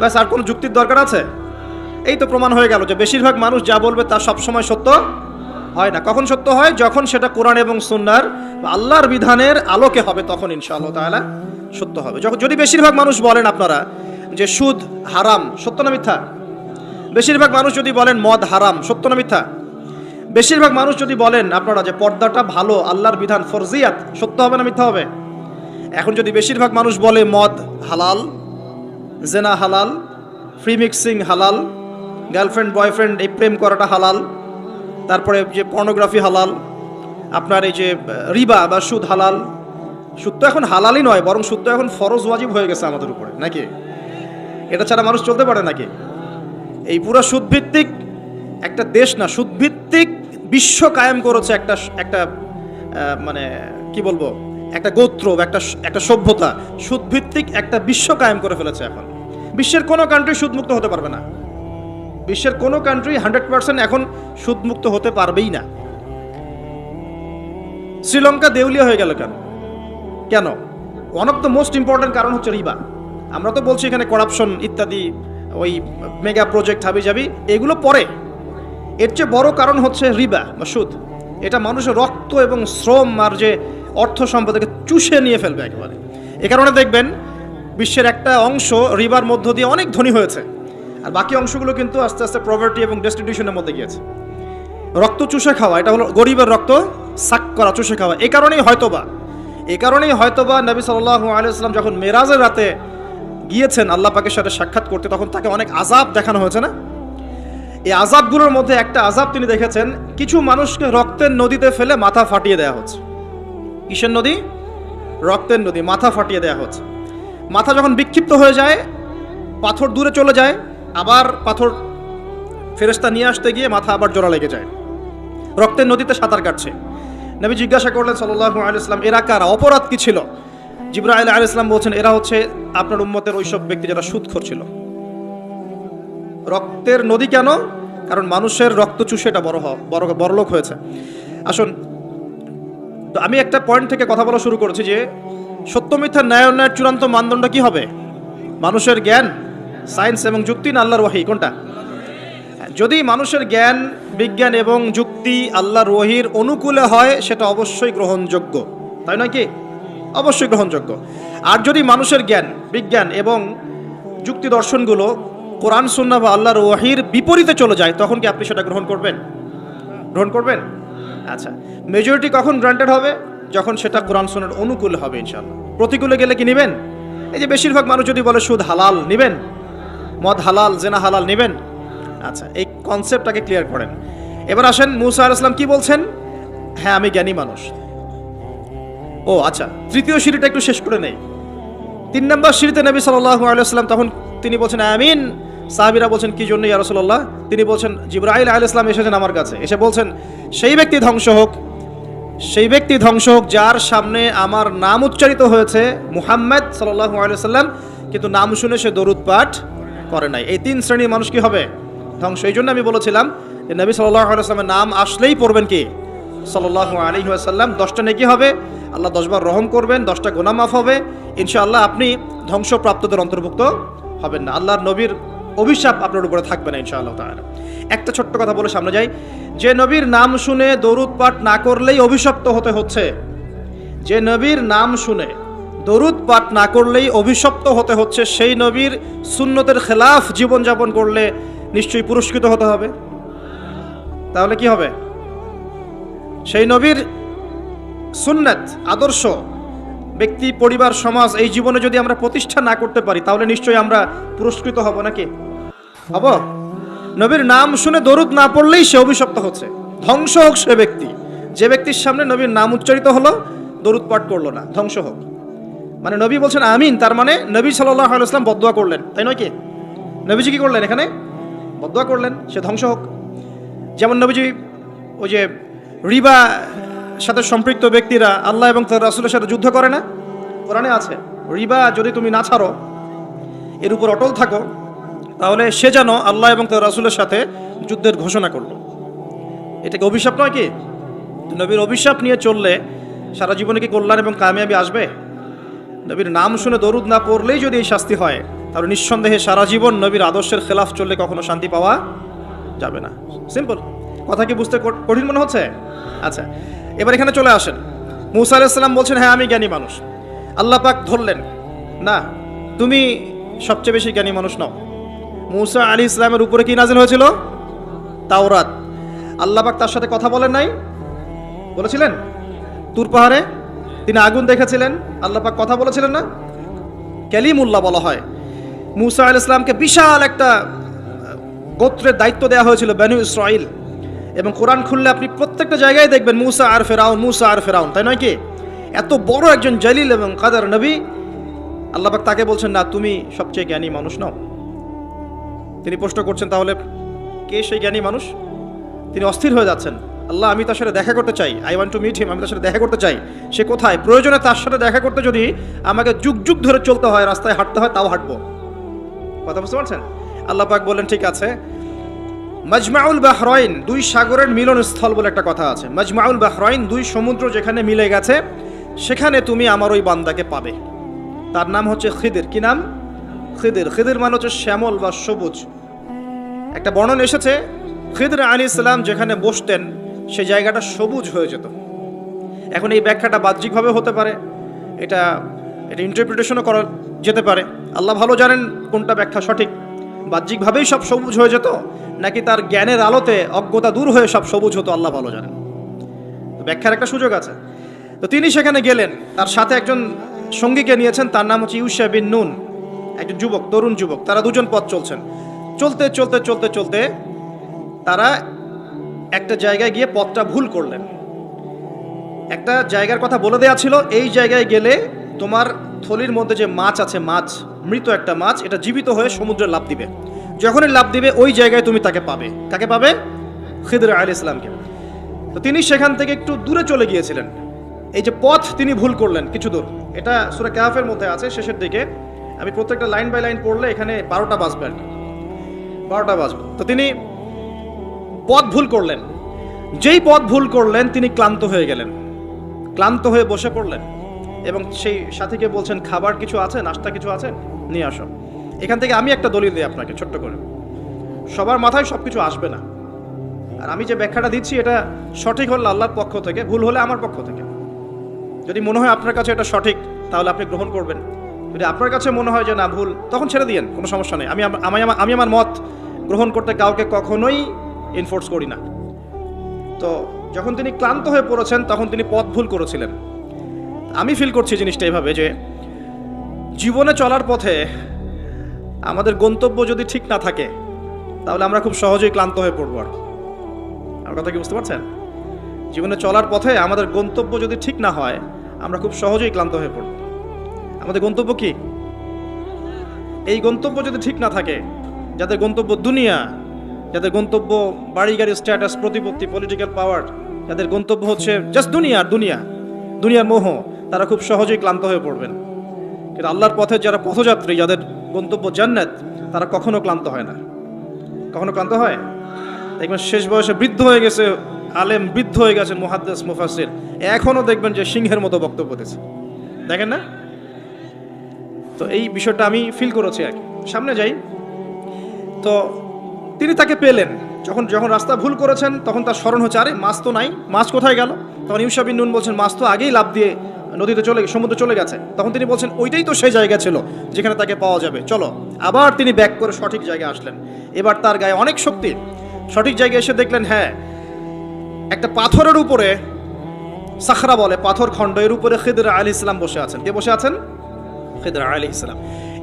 ব্যাস, আর কোনো যুক্তির দরকার আছে? এই তো প্রমাণ হয়ে গেল যে বেশিরভাগ মানুষ যা বলবে তা সবসময় সত্য হয় না। কখন সত্য হয়? যখন সেটা কোরআন এবং সুন্নাহর বা আল্লাহর বিধানের আলোকে হবে, তখন ইনশাআল্লাহ তাআলা সত্য হবে। যদি বেশিরভাগ মানুষ বলেন আপনারা যে সুদ হারাম, সত্য না মিথ্যা? বেশিরভাগ মানুষ যদি বলেন মদ হারাম, সত্য না মিথ্যা? বেশিরভাগ মানুষ যদি বলেন আপনারা যে পর্দাটা ভালো, আল্লাহর বিধান ফরজিয়াত, সত্য হবে না মিথ্যা হবে? এখন যদি বেশিরভাগ মানুষ বলে মদ হালাল, জেনা হালাল, ফ্রি মিক্সিং হালাল, গার্লফ্রেন্ড বয়ফ্রেন্ড এই প্রেম করাটা হালাল, তারপরে যে পর্নোগ্রাফি হালাল, আপনার এই যে রিবা বা সুদ হালাল, সুদ তো এখন হালালই নয়, বরং সুদ তো এখন ফরজ ওয়াজিব হয়ে গেছে আমাদের উপরে, নাকি? এটা ছাড়া মানুষ চলতে পারে নাকি? এই পুরো সুদভিত্তিক একটা দেশ না, সুদভিত্তিক বিশ্ব কায়েম করেছে একটা মানে কি বলবো, একটা গোত্র, একটা সভ্যতা, সুদভিত্তিক একটা বিশ্ব কায়েম করে ফেলেছে। এখন বিশ্বের কোনো কান্ট্রি সুদমুক্ত হতে পারবে না। বিশ্বের কোনো কান্ট্রি 100% এখন সুদমুক্ত হতে পারবেই না। শ্রীলঙ্কা দেউলিয়া হয়ে গেল কেন? কেন? One of the most important কারণ হচ্ছে রিবা। আমরা তো বলছি এখানে করাপশন ইত্যাদি, ওই মেগা প্রজেক্ট হাবিজাবি, এগুলো পরে। এর চেয়ে বড় কারণ হচ্ছে রিবা বা সুদ। এটা মানুষের রক্ত এবং শ্রম আর যে অর্থ সম্পদকে চুষে নিয়ে ফেলবে একেবারে। এ কারণে দেখবেন বিশ্বের একটা অংশ রিবার মধ্য দিয়ে অনেক ধনী হয়েছে, আর বাকি অংশগুলো কিন্তু আস্তে আস্তে পভার্টি এবং ডেস্টিটিউশনের মধ্যে গিয়েছে। রক্ত চুষে খাওয়া, এটা হলো গরিবের রক্ত সাক করা, চুষে খাওয়া। এই কারণেই হয়তোবা নবী সাল্লাল্লাহু আলাইহি ওয়াসাল্লাম যখন মেরাজের রাতে গিয়েছেন আল্লাহ পাকের সাথে সাক্ষাৎ করতে, তখন তাকে অনেক আযাব দেখানো হয়েছে না? এই আযাবগুলোর মধ্যে একটা আযাব তিনি দেখেছেন, কিছু মানুষকে রক্তের নদীতে ফেলে মাথা ফাটিয়ে দেওয়া হচ্ছে। কিসের নদী? রক্তের নদী, মাথা ফাটিয়ে দেওয়া হচ্ছে। মাথা যখন বিক্ষিপ্ত হয়ে যায়, পাথর দূরে চলে যায়, আবার পাথর ফেরেশতা নিয়ে আসতে গিয়ে মাথা আবার জোড়া লেগে যায়। রক্তের নদীতে সাঁতার কাটছে। নবী জিজ্ঞাসা করলেন সাল্লাল্লাহু আলাইহি ওয়াসাল্লাম, এরা কারা? অপরাধ কি ছিল? জিবরাইল আলাইহিস সালাম বলছেন, এরা হচ্ছে আপনার উম্মতের ওইসব ব্যক্তি যারা সুদখোর ছিল। রক্তের নদী কেন? কারণ মানুষের রক্ত চুষে এটা বড়লোক হয়েছে। আসুন, তো আমি একটা পয়েন্ট থেকে কথা বলা শুরু করেছি যে সত্য মিথ্যা ন্যায় অন্যায়ের চূড়ান্ত মানদণ্ড কি হবে? মানুষের জ্ঞান, সায়েন্স এবং যুক্তি, না আল্লাহর ওহী? কোনটা? যদি মানুষের জ্ঞান, বিজ্ঞান এবং যুক্তি আল্লাহর ওহীর অনুকূলে হয়, সেটা অবশ্যই গ্রহণযোগ্য, তাই নয় কি? অবশ্যই গ্রহণযোগ্য। আর যদি মানুষের জ্ঞান, বিজ্ঞান এবং যুক্তি দর্শনগুলো কোরআন সুন্নাহ বা আল্লাহর ওহীর বিপরীতে চলে যায়, তখন কি আপনি সেটা গ্রহণ করবেন? আচ্ছা, মেজরিটি কখন গ্রান্টেড হবে? যখন সেটা কোরআন সুন্নাহর অনুকূলে হবে ইনশাআল্লাহ। প্রতিকূলে গেলে কি নেবেন? এই যে বেশিরভাগ মানুষ যদি বলে সুদ হালাল, নেবেন? মদ হালাল, জেনা হালাল, নেবেন? আচ্ছা, এই কনসেপ্টটাকে ক্লিয়ার করেন। এবার আসেন, মুসা আলাইহিস সালাম কি বলছেন? হ্যাঁ, আমি জ্ঞানী মানুষ। ও আচ্ছা, তৃতীয় সিঁড়িটা একটু শেষ করে নেই। 3 নম্বর সিঁড়িতে নবী সাল্লাল্লাহু আলাইহি ওয়াসাল্লাম তখন তিনি বলছেন আমিন। সাহাবীরা বলছেন, কি জন্য ইয়া রাসূলুল্লাহ? তিনি বলছেন, জিবরাইল আলাইহিস সালাম এসেছেন আমার কাছে, এসে বলছেন, সেই ব্যক্তি ধ্বংস হোক যার সামনে আমার নাম উচ্চারিত হয়েছে মুহাম্মদ সাল্লাল্লাহু আলাইহি ওয়াসাল্লাম, কিন্তু নাম শুনে সে দরুদ পাঠ করে নাই। এই 3 শ্রেণীর মানুষ কি হবে? ধ্বংস। এই জন্য আমি বলেছিলাম যে নবী সাল্লাল্লাহু আলাইহি ওয়াসাল্লামের নাম আসলেই পড়বেন কি? সাল্লাল্লাহু আলাইহি ওয়াসাল্লাম। 10টা নেকি হবে, আল্লাহ 10 বার রহম করবেন, 10টা গুনাহ মাফ হবে ইনশাআল্লাহ। আপনি ধ্বংসপ্রাপ্তদের অন্তর্ভুক্ত হবেন না, আল্লাহর নবীর অভিশাপ আপনার উপরে থাকবে না ইনশাআল্লাহ তাআলা। একটা ছোট্ট কথা বলে সামনে যাই, যে নবীর নাম শুনে দরুদ পাঠ না করলেই অভিশপ্ত হতে হচ্ছে, যে নবীর নাম শুনে দরুদ পাঠ না করলেই অভিশপ্ত হতে হচ্ছে, সেই নবীর সুন্নতের খেলাফ জীবনযাপন করলে নিশ্চয়ই পুরস্কৃত হতে হবে। তাহলে কি হবে? সেই নবীর সুন্নাত, আদর্শ, ব্যক্তি, পরিবার, সমাজ, এই জীবনে যদি আমরা প্রতিষ্ঠা না করতে পারি, তাহলে নিশ্চয়ই আমরা পুরস্কৃত হব নাকি? হব? নবীর নাম শুনে দরুদ না পড়লেই সে অভিশপ্ত হচ্ছে। ধ্বংস হোক সে ব্যক্তি, যে ব্যক্তির সামনে নবীর নাম উচ্চারিত হলো, দরুদ পাঠ করলো না, ধ্বংস হোক। মানে নবী বলছেন আমিন, তার মানে নবী সাল্লাল্লাহু আলাইহি ওয়াসাল্লাম বদদুয়া করলেন, তাই নয় কি? নবীজি কি করলেন? এখানে বদদুয়া করলেন, সে ধ্বংস হোক। যেমন নবীজি ওই যে রিবা সাথে সম্পৃক্ত ব্যক্তিরা আল্লাহ এবং তার রাসূলের সাথে যুদ্ধ করে না? কোরআনে আছে, রিবা যদি তুমি না ছাড়ো, এর উপর অটল থাকো, তাহলে সে যেন আল্লাহ এবং তার রাসূলের সাথে যুদ্ধের ঘোষণা করলো। এটাকে অভিশাপ নয় কি? নবীর অভিশাপ নিয়ে চললে সারা জীবনে কি কল্যাণ এবং কামিয়াবি আসবে? নবীর নাম শুনে দরুদ না পড়লেই যদি এই শাস্তি হয়, তাহলে নিঃসন্দেহে সারা জীবন নবীর আদর্শের খেলাফ চললে কখনো শান্তি পাওয়া যাবে না। সিম্পল কথা, কি বুঝতে কঠিন মনে হচ্ছে? আচ্ছা, এবার এখানে চলে আসেন। মূসা আলাইহিস সালাম বলছেন, হ্যাঁ আমি জ্ঞানী মানুষ। আল্লাহ পাক ধরলেন, না তুমি সবচেয়ে বেশি জ্ঞানী মানুষ নও। মূসা আলাইহিস সালামের উপরে কি নাজিল হয়েছিল? তাওরাত। আল্লাহ পাক তার সাথে কথা বলেন নাই? বলেছিলেন? তুর পাহাড়ে তিনি আগুন দেখেছিলেন, আল্লাহ পাক কথা বলেছিলেন না? কালিমুল্লাহ বলা হয়। মূসা আলাইহিস সালামকে বিশাল একটা গোত্রের দায়িত্ব দেওয়া হয়েছিল, বনু ইসরাইল। এবং কোরআন খুললে আপনি প্রত্যেকটা জায়গায় দেখবেন মুসা আর ফেরাউন, মুসা আর ফেরাউন, তাই নয় কি? এত বড় একজন জলিল এবং কাদের নবী, আল্লাহ পাক তাকে বলছেন, না তুমি সবচেয়ে জ্ঞানী মানুষ নও। তিনি প্রশ্ন করছেন, তাহলে কে সেই জ্ঞানী মানুষ? তিনি অস্থির হয়ে যাচ্ছেন। আল্লাহ, আমি তার সাথে দেখা করতে চাই, I want to meet him, আমি তার সাথে দেখা করতে চাই। সে কোথায়? প্রয়োজনে তার সাথে দেখা করতে যদি আমাকে যুগ যুগ ধরে চলতে হয়, রাস্তায় হাঁটতে হয়, তাও হাঁটবো। কথা বুঝতে পারছেন? আল্লাহ পাক বললেন, ঠিক আছে। মাজমাউল বাহরাইন, দুই সাগরের মিলনস্থল বলে একটা কথা আছে। মাজমাউল বাহরাইন, দুই সমুদ্র যেখানে মিলে গেছে, সেখানে তুমি আমার ওই বান্দাকে পাবে। তার নাম হচ্ছে খিদির। কি নাম? খিদির। খিদির মানে হচ্ছে শ্যামল বা সবুজ। একটা বর্ণনা এসেছে, খিদির আলাইহিস সালাম যেখানে বসতেন সেই জায়গাটা সবুজ হয়ে যেত। এখন এই ব্যাখ্যাটা বাহ্যিকভাবে হতে পারে, এটা ইন্টারপ্রিটেশনও করা যেতে পারে। আল্লাহ ভালো জানেন কোনটা ব্যাখ্যা সঠিক। বাহ্যিকভাবেই সব সবুজ হয়ে যেত, নাকি তার জ্ঞানের আলোতে অজ্ঞতা দূর হয়ে সব সবুজ হতো, আল্লাহ ভালো জানেন। তো ব্যাখ্যার একটা সুযোগ আছে। তো তিনি সেখানে গেলেন, তার সাথে একজন সঙ্গীকে নিয়েছেন, তার নাম হচ্ছে ইউশা বিন নুন, একজন যুবক, তরুণ যুবক। তারা দুজন পথ চলছেন। চলতে চলতে চলতে চলতে তারা একটা জায়গায় গিয়ে পথটা ভুল করলেন। একটা জায়গার কথা বলে দেয়া ছিল, এই জায়গায় গেলে তোমার থলির মধ্যে যে মাছ আছে, মাছ, মৃত একটা মাছ, এটা জীবিত হয়ে সমুদ্রে লাফ দিবে। যখনই লাফ দিবে ওই জায়গায় তুমি তাকে পাবে। কাকে পাবে? খিদির আলাইহিস সালামকে। তো তিনি সেখান থেকে একটু দূরে চলে গিয়েছিলেন। এই যে পথ তিনি ভুল করলেন কিছু দূর, এটা সূরা কাহফের মধ্যে আছে শেষের দিকে। আমি প্রত্যেকটা লাইন বাই লাইন পড়লে এখানে 12টা বাজবে আর কি, 12টা বাজবে। তো তিনি পথ ভুল করলেন। যেই পথ ভুল করলেন তিনি ক্লান্ত হয়ে গেলেন, ক্লান্ত হয়ে বসে পড়লেন এবং সেই সাথীকে বলছেন, খাবার কিছু আছে, নাস্তা কিছু আছে, নিয়ে আসো। এখান থেকে আমি একটা দলিল দিই আপনাকে ছোট্ট করে। সবার মাথায় সব কিছু আসবে না, আর আমি যে ব্যাখ্যাটা দিচ্ছি এটা সঠিক হলে আল্লাহর পক্ষ থেকে, ভুল হলে আমার পক্ষ থেকে। যদি মনে হয় আপনার কাছে এটা সঠিক, তাহলে আপনি গ্রহণ করবেন। যদি আপনার কাছে মনে হয় যে না ভুল, তখন ছেড়ে দিয়েন, কোনো সমস্যা নেই। আমি আমার মত গ্রহণ করতে কাউকে কখনোই এনফোর্স করি না। তো যখন তিনি ক্লান্ত হয়ে পড়েছেন, তখন তিনি পথ ভুল করেছিলেন। আমি ফিল করছি জিনিসটা এভাবে যে জীবনে চলার পথে আমাদের গন্তব্য যদি ঠিক না থাকে, তাহলে আমরা খুব সহজেই ক্লান্ত হয়ে পড়বো। আর আমার কথা কি বুঝতে পারছেন? জীবনে চলার পথে আমাদের গন্তব্য যদি ঠিক না হয়, আমরা খুব সহজেই ক্লান্ত হয়ে পড়ব। আমাদের গন্তব্য কি? এই গন্তব্য যদি ঠিক না থাকে, যাদের গন্তব্য দুনিয়া, যাদের গন্তব্য বাড়ি গাড়ি, স্ট্যাটাস, প্রতিপত্তি, পলিটিক্যাল পাওয়ার, যাদের গন্তব্য হচ্ছে জাস্ট দুনিয়ার মোহ, তারা খুব সহজেই ক্লান্ত হয়ে পড়বেন। কিন্তু আল্লাহর পথে যারা পথযাত্রী, যাদের গন্তব্য জান্নাত, তারা কখনো ক্লান্ত হয় না। কখনো ক্লান্ত হয়? দেখবেন শেষ বয়সে বৃদ্ধ হয়ে গেছে আলেম, বৃদ্ধ হয়ে গেছেন মুহাদ্দিস, মুফাসসির, এখনও দেখবেন যে সিংহের মতো বক্তব্য দিচ্ছে, দেখেন না? তো এই বিষয়টা আমি ফিল করেছি। আর সামনে যাই, তো তিনি তাকে পেলেন। যখন রাস্তা ভুল করেছেন, তখন তার স্মরণ হচ্ছে, আরে মাছ তো নাই, মাছ কোথায় গেল? তখন ইউশা বিন নুন বলছেন, মাছ তো আগেই লাফ দিয়ে নদীতে সমুদ্রে চলে গেছে। তখন তিনি বলছেন, ওইটাই তো সেই জায়গা ছিল যেখানে তাকে পাওয়া যাবে, চলো। আবার তিনি ব্যাক করে সঠিক জায়গায় আসলেন। এবার তার গায়ে অনেক শক্তি। সঠিক জায়গায় এসে দেখলেন, হ্যাঁ, একটা পাথরের উপরে, সাখরা বলে, পাথর খণ্ড, এর উপরে খিদির আলাইহিস সালাম বসে আছেন। কে বসে আছেন? খিদির আলাইহিস সালাম।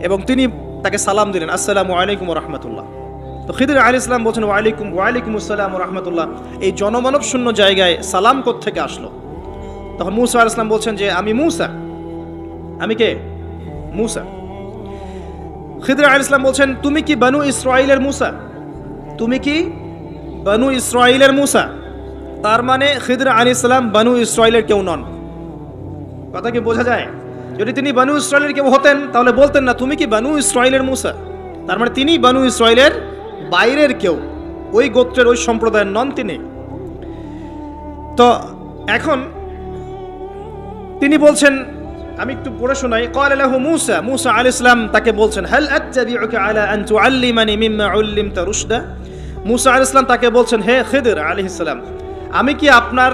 এবং তিনি তাকে সালাম দিলেন, আসসালামু আলাইকুম ওয়া রাহমাতুল্লাহ। তো খিদির আলাইহিস সালাম বলছেন, ওয়ালাইকুম আসসালাম ওয়া রাহমাতুল্লাহ। এই জনমানব শূন্য জায়গায় সালাম কোত্থেকে আসলো? তখন মূসা আলাইহিস সালাম বলছেন যে, আমি মূসা। আমি কে? মূসা। খিদির আলাইহিস সালাম বলছেন, তুমি কি বনু ইসরাইলের মূসা? তুমি কি বনু ইসরাইলের মূসা? তার মানে খিদর আলাইহিস সালাম বানু ইসরাইলের কেউ নন। কথা কি বোঝা যায়? যদি তিনি বানু ইসরাইলের কেউ হতেন তাহলে বলতেন না তুমি কি বানু ইসরাইলের মূসা। তার মানে তিনি বানু ইসরাইলের বাইরের কেউ, ওই গোত্রের ওই সম্প্রদায়ের নন তিনি। তো এখন তিনি বলছেন, আমি একটু পড়ে শোনাই। ক্বালা লাহু মূসা, মূসা আলাইহিস সালাম তাকে বলছেন, হাল আত্তাবিউকা আলা আন তুআল্লিমানি মিম্মা উল্লিমতা রুশদা। মূসা আলাইহিস সালাম তাকে বলছেন, হে খিদর আলাইহিস সালাম, আমি কি আপনার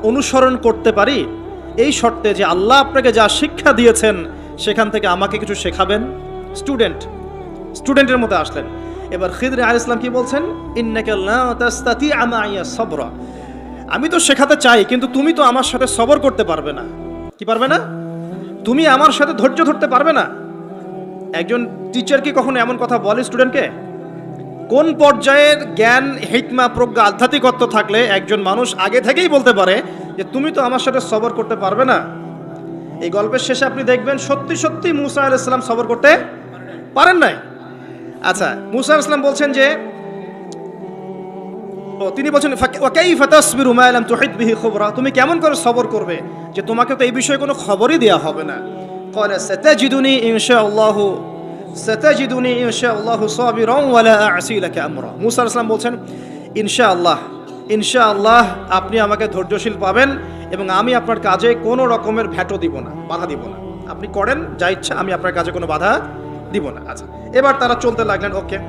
অনুসরণ করতে পারি এই শর্তে যে আল্লাহ আপনাকে যা শিক্ষা দিয়েছেন সেখান থেকে আমাকে কিছু শেখাবেন। স্টুডেন্টের মতো আসলেন। এবার খিদর আলাইহিস সালাম কি বলছেন, ইন্নাকা লা তাস্তাতিআ মাইয়া সাবরা, আমি তো শেখাতে চাই কিন্তু তুমি তো আমার সাথে সবর করতে পারবে না। কি পারবে না? তুমি আমার সাথে ধৈর্য ধরতে পারবে না। একজন টিচার কি কখনো এমন কথা বলে স্টুডেন্টকে? কোন পর্যায়ের জ্ঞান, হিকমা, প্রজ্ঞা, আধ্যাত্মিকত্ব থাকলে একজন মানুষ আগে থেকেই বলতে পারে যে তুমি তো আমার সাথে সবর করতে পারবে না? এই গল্পের শেষে আপনি দেখবেন সত্যি সত্যি মূসা আলাইহিস সালাম সবর করতে পারেন নাই। আচ্ছা, মূসা আলাইহিস সালাম বলছেন যে তিনি বলছেন ওয়াকাইফা তাসবিরু মা লাম তুহিত বিহি খুবরা, তুমি কেমন করে সবর করবে যে তোমাকে তো এই বিষয়ে কোনো খবরই দেয়া হবে না। ক্বালা সাতাজিদুনি ইনশাআল্লাহু সাবিরান ওয়া লা আ'সি লাকা আমরা। মূসা আলাইহিস সালাম বলছেন ইনশাআল্লাহ আপনি আমাকে ধৈর্যশীল পাবেন এবং আমি আপনার কাজে কোনো রকমের ভ্যাটো দিব না, বাধা দিব না। আপনি করেন যা ইচ্ছা, আমি আপনার কাজে কোনো বাধা দিব না। আচ্ছা, এবার তারা চলতে লাগলেন। ওকে,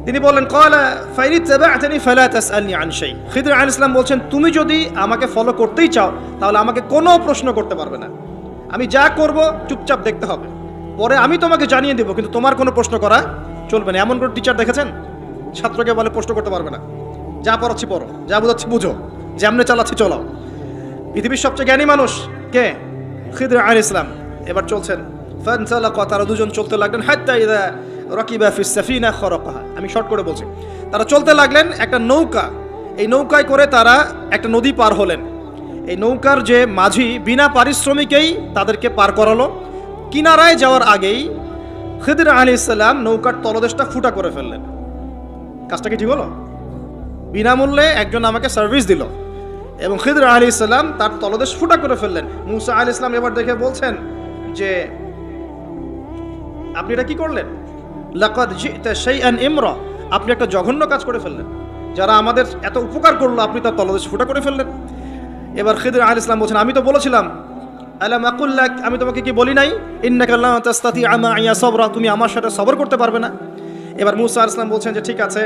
তিনি বললেন ক্বালা ফাইন ইত্তাবা'তানি ফালা তাসআলনি আন শাই। খিদর আলাইহিস সালাম বলছেন তুমি যদি আমাকে ফলো করতেই চাও তাহলে আমাকে কোনো প্রশ্ন করতে পারবে না। আমি যা করব চুপচাপ দেখতে হবে, পরে আমি তোমাকে জানিয়ে দেব, কিন্তু তোমার কোনো প্রশ্ন করা চলবে না। এমন কোনো টিচার দেখেছেন ছাত্রকে বলে প্রশ্ন করতে পারবে না? যা পড়াচ্ছি পড়ো, যা বোঝাচ্ছি বুঝো, যেমনে চালাচ্ছি চলাও। পৃথিবীর সবচেয়ে জ্ঞানী মানুষ কে? খিদর আলাইহিস সালাম। এবার চলছেন, ফানসালাকা, তারা দুজন চলতে লাগলেন, হাত্তা ইযা রাকিবা ফিস সাফিনা খারাকাহা। আমি শর্ট করে বলছি। তারা চলতে লাগলেন একটা নৌকা, এই নৌকায় করে তারা একটা নদী পার হলেন। এই নৌকার যে মাঝি বিনা পারিশ্রমিকেই তাদেরকে পার করালো। কিনারায় যাওয়ার আগেই খিদর আলাইহিস সালাম নৌকার তলদেশটা ফুটা করে ফেললেন। কাজটা কি ঠিক হলো? বিনামূল্যে একজন আমাকে সার্ভিস দিল এবং খিদর আলাইহিস সালাম তার তলদেশ ফুটা করে ফেললেন। মূসা আলাইহিস সালাম এবার দেখে বলছেন যে আপনি এটা কি করলেন? লাকাদ জি'তা শাইআন ইমরা, আপনি একটা জঘন্য কাজ করে ফেললেন। যারা আমাদের এত উপকার করলো আপনি তার তলদেশ ফুটা করে ফেললেন। এবার খিদর আলাইহিস সালাম বলছেন আমি তো বলেছিলাম, আলাম আকুল লাক, আমি তোমাকে কি বলি নাই, ইন্নাকা লা তাস্তাতিআ মাইয়া সাবরা, তুমি আমার সাথে সবর করতে পারবে না। এবার মূসা আলাইহিস সালাম বলছেন যে ঠিক আছে,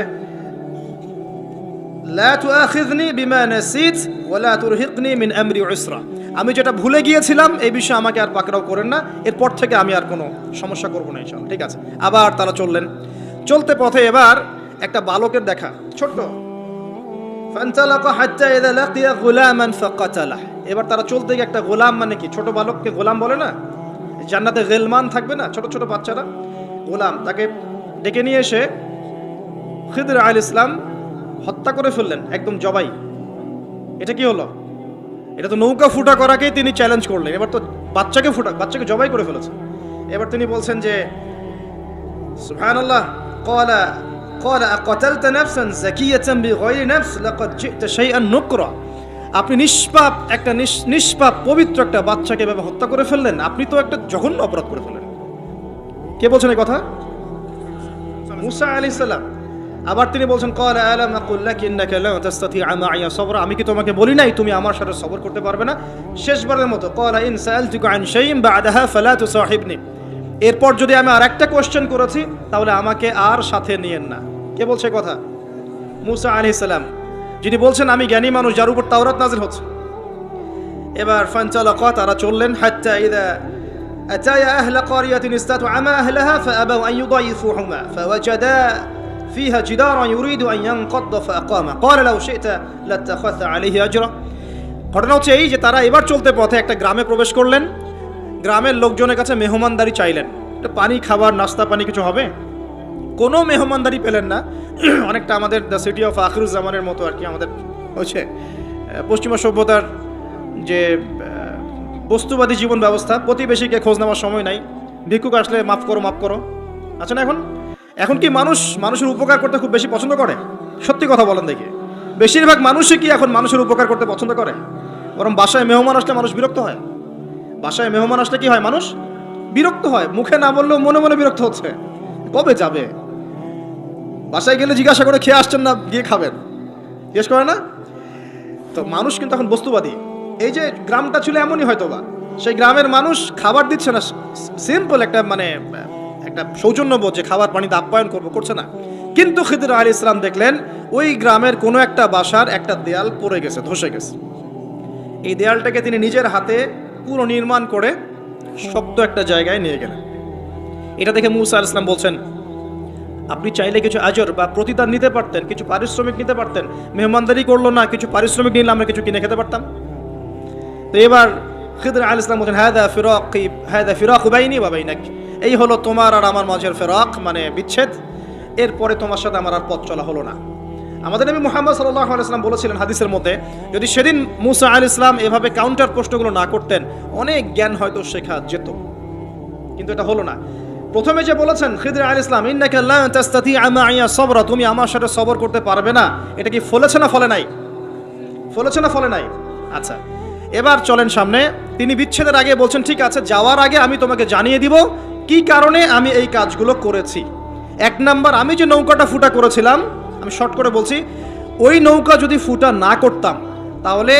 লা তুআখিযনি বিমা নাসিত ওয়া লা তুরহিকনি মিন আমরি উসরা, আমি যেটা ভুলে গিয়েছিলাম এই বিষয়ে আমাকে আর পাকড়াও করেন না, এরপর থেকে আমি আর কোনো সমস্যা করব না ইনশাআল্লাহ। ঠিক আছে। আবার তারা চললেন। চলতে পথে এবার একটা বালকের দেখা, ছোট্ট। ফানতালাকা হাত্তা ইযা লাকিয়া গুলামান ফাকাতালাহ, এবার তারা চলতে গিয়ে একটা গোলাম, মানে কি ছোট বালককে গোলাম বলে না? জান্নাতে গিলমান থাকবে না, ছোট ছোট বাচ্চারা, গোলাম, তাকে ডেকে নিয়ে এসে খিদর আলাইহিস সালাম হত্যা করে ফেললেন, একদম জবাই। এটা কি হলো? এটা তো নৌকা ফুটা করাকেই তিনি চ্যালেঞ্জ করলেন, এবার তো বাচ্চাকে জবাই করে ফেলেছে। এবার তিনি বলছেন যে সুবহানাল্লাহ, ক্বালা আকাতালতা নাফসান যাকিয়াতান বিগাইরি নাফস লাকাদ জি'তা শাইআন নুকরা, আপনি নিষ্পাপ পবিত্র একটা বাচ্চাকে এভাবে হত্যা করে ফেললেন, আপনি তো একটা জঘন্য অপরাধ করে ফেললেন। কে বলছেন এই কথা? মূসা আলাইহিস সালাম। আবার তিনি বলছেন ক্বালা আলাম আকুল লাক ইন্নাকা লা তাস্তাতিআ মাইয়া সাবরা, আমি কি তোমাকে বলি নাই তুমি আমার সাথে সবর করতে পারবে না? শেষবারের মতো ক্বালা ইন সাআলতুকা আন শাইইন বা'দাহা ফালা তুসাহিবনি, এরপর যদি আমি আর একটা কোশ্চেন করেছি তাহলে আমাকে আর সাথে নিয়েন না। কে বলছে কথা? মূসা আলাইহিস সালাম, যিনি বলছেন আমি জ্ঞানী মানুষ, যার উপর তাওরাত নাযিল হচ্ছে। এবার ফানতালাকা, তারা চললেন, হাত্তা ইযা আতায়া আহলা ক্বারিয়াতিন ইসতাতআমা আহলাহা ফাআবাউ আন ইউদাইফুহুমা ফাওয়াজাদা ফিহা জিদারান ইউরিদু আন ইয়ানকাদ্দা ফাআকামা ক্বালা লাউ শি'তা লাত্তাখাযতা আলাইহি আজরা। ঘটনা হচ্ছে এই যে তারা এবার চলতে পথে একটা গ্রামে প্রবেশ করলেন। গ্রামের লোকজনের কাছে মেহমানদারি চাইলেন, পানি, খাবার, নাস্তা পানি কিছু হবে। কোনো মেহমানদারি পেলেন না। অনেকটা আমাদের দ্য সিটি অফ আখিরুজ্জামানের মতো আর কি, আমাদের হচ্ছে পশ্চিমা সভ্যতার যে বস্তুবাদী জীবন ব্যবস্থা, প্রতিবেশীকে খোঁজ নেওয়ার সময় নাই, ভিক্ষুক আসলে মাফ করো। আচ্ছা না, এখন কি মানুষের উপকার করতে খুব বেশি পছন্দ করে? সত্যি কথা বলেন দেখি, বেশিরভাগ মানুষই কি এখন মানুষের উপকার করতে পছন্দ করে? বরং বাসায় মেহমান আসলে মানুষ বিরক্ত হয়। বাসায় মেহমান আসলে কি হয়? মানুষ বিরক্ত হয়, মুখে না বললেও মনে মনে বিরক্ত হচ্ছে, কবে যাবে। বাসায় গেলে জিজ্ঞাসা করে খেয়ে আসছেন না, গিয়ে খাবেন, জিজ্ঞেস করে না? তো মানুষ কিন্তু এখন বস্তুবাদী। এই যে গ্রামটা ছিল এমনই হয়তো বা, সেই গ্রামের মানুষ খাবার দিচ্ছে না, সিম্পল একটা একটা সৌজন্যবোধ যে খাবার পানিতে আপ্যায়ন করছে না। কিন্তু খিদর আলাইহিস সালাম দেখলেন ওই গ্রামের কোনো একটা বাসার একটা দেয়াল পড়ে গেছে, ধসে গেছে। এই দেয়ালটাকে তিনি নিজের হাতে পুরো নির্মাণ করে শক্ত একটা জায়গায় নিয়ে গেলেন। এটা দেখে মুসা আলাইহিস সালাম বলছেন, আপনি চাইলে কিছু আজর বা প্রতিদান নিতে পারতেন, কিছু পারিশ্রমিক নিতে পারতেন। মেহমানদারি করলো না, কিছু পারিশ্রমিক নিলে আমরা কিছু কিনে খেতে পারতাম। তো এবার খিদর আলাইহিস সালাম বলছেন, হাদা ফিরাকু বাইনি ওয়া বাইনাক, এই হলো তোমার আর আমার মাঝের ফিরাক, মানে বিচ্ছেদ। এরপরে তোমার সাথে আমার আর পথ চলা হলো না। আমাদের নবী মুহাম্মদ সাল্লাল্লাহু আলাইহি ওয়াসাল্লাম বলেছিলেন হাদিসের মধ্যে, যদি সেদিন মুসা আলাইহিস সালাম এভাবে কাউন্টার প্রশ্নগুলো না করতেন, অনেক জ্ঞান হয়তো শেখা যেত। কিন্তু এটা হলো না। প্রথমে যে বলেছেন খিদর আলাইহিস সালাম, ইন্নাকা লা তাস্তাতিআ মাইয়া সাবরা, তুমি আমার সাথে সবর করতে পারবে না, এটা কি ফলেছে না ফলে নাই? ফলেছে না ফলে নাই? আচ্ছা, এবার চলেন সামনে। তিনি বিচ্ছেদের আগে বলছেন, ঠিক আছে, যাওয়ার আগে আমি তোমাকে জানিয়ে দিব কি কারণে আমি এই কাজগুলো করেছি। এক নাম্বার, আমি যে নৌকাটা ফুটা করেছিলাম, আমি শর্ট করে বলছি, ওই নৌকা যদি ফুটা না করতাম তাহলে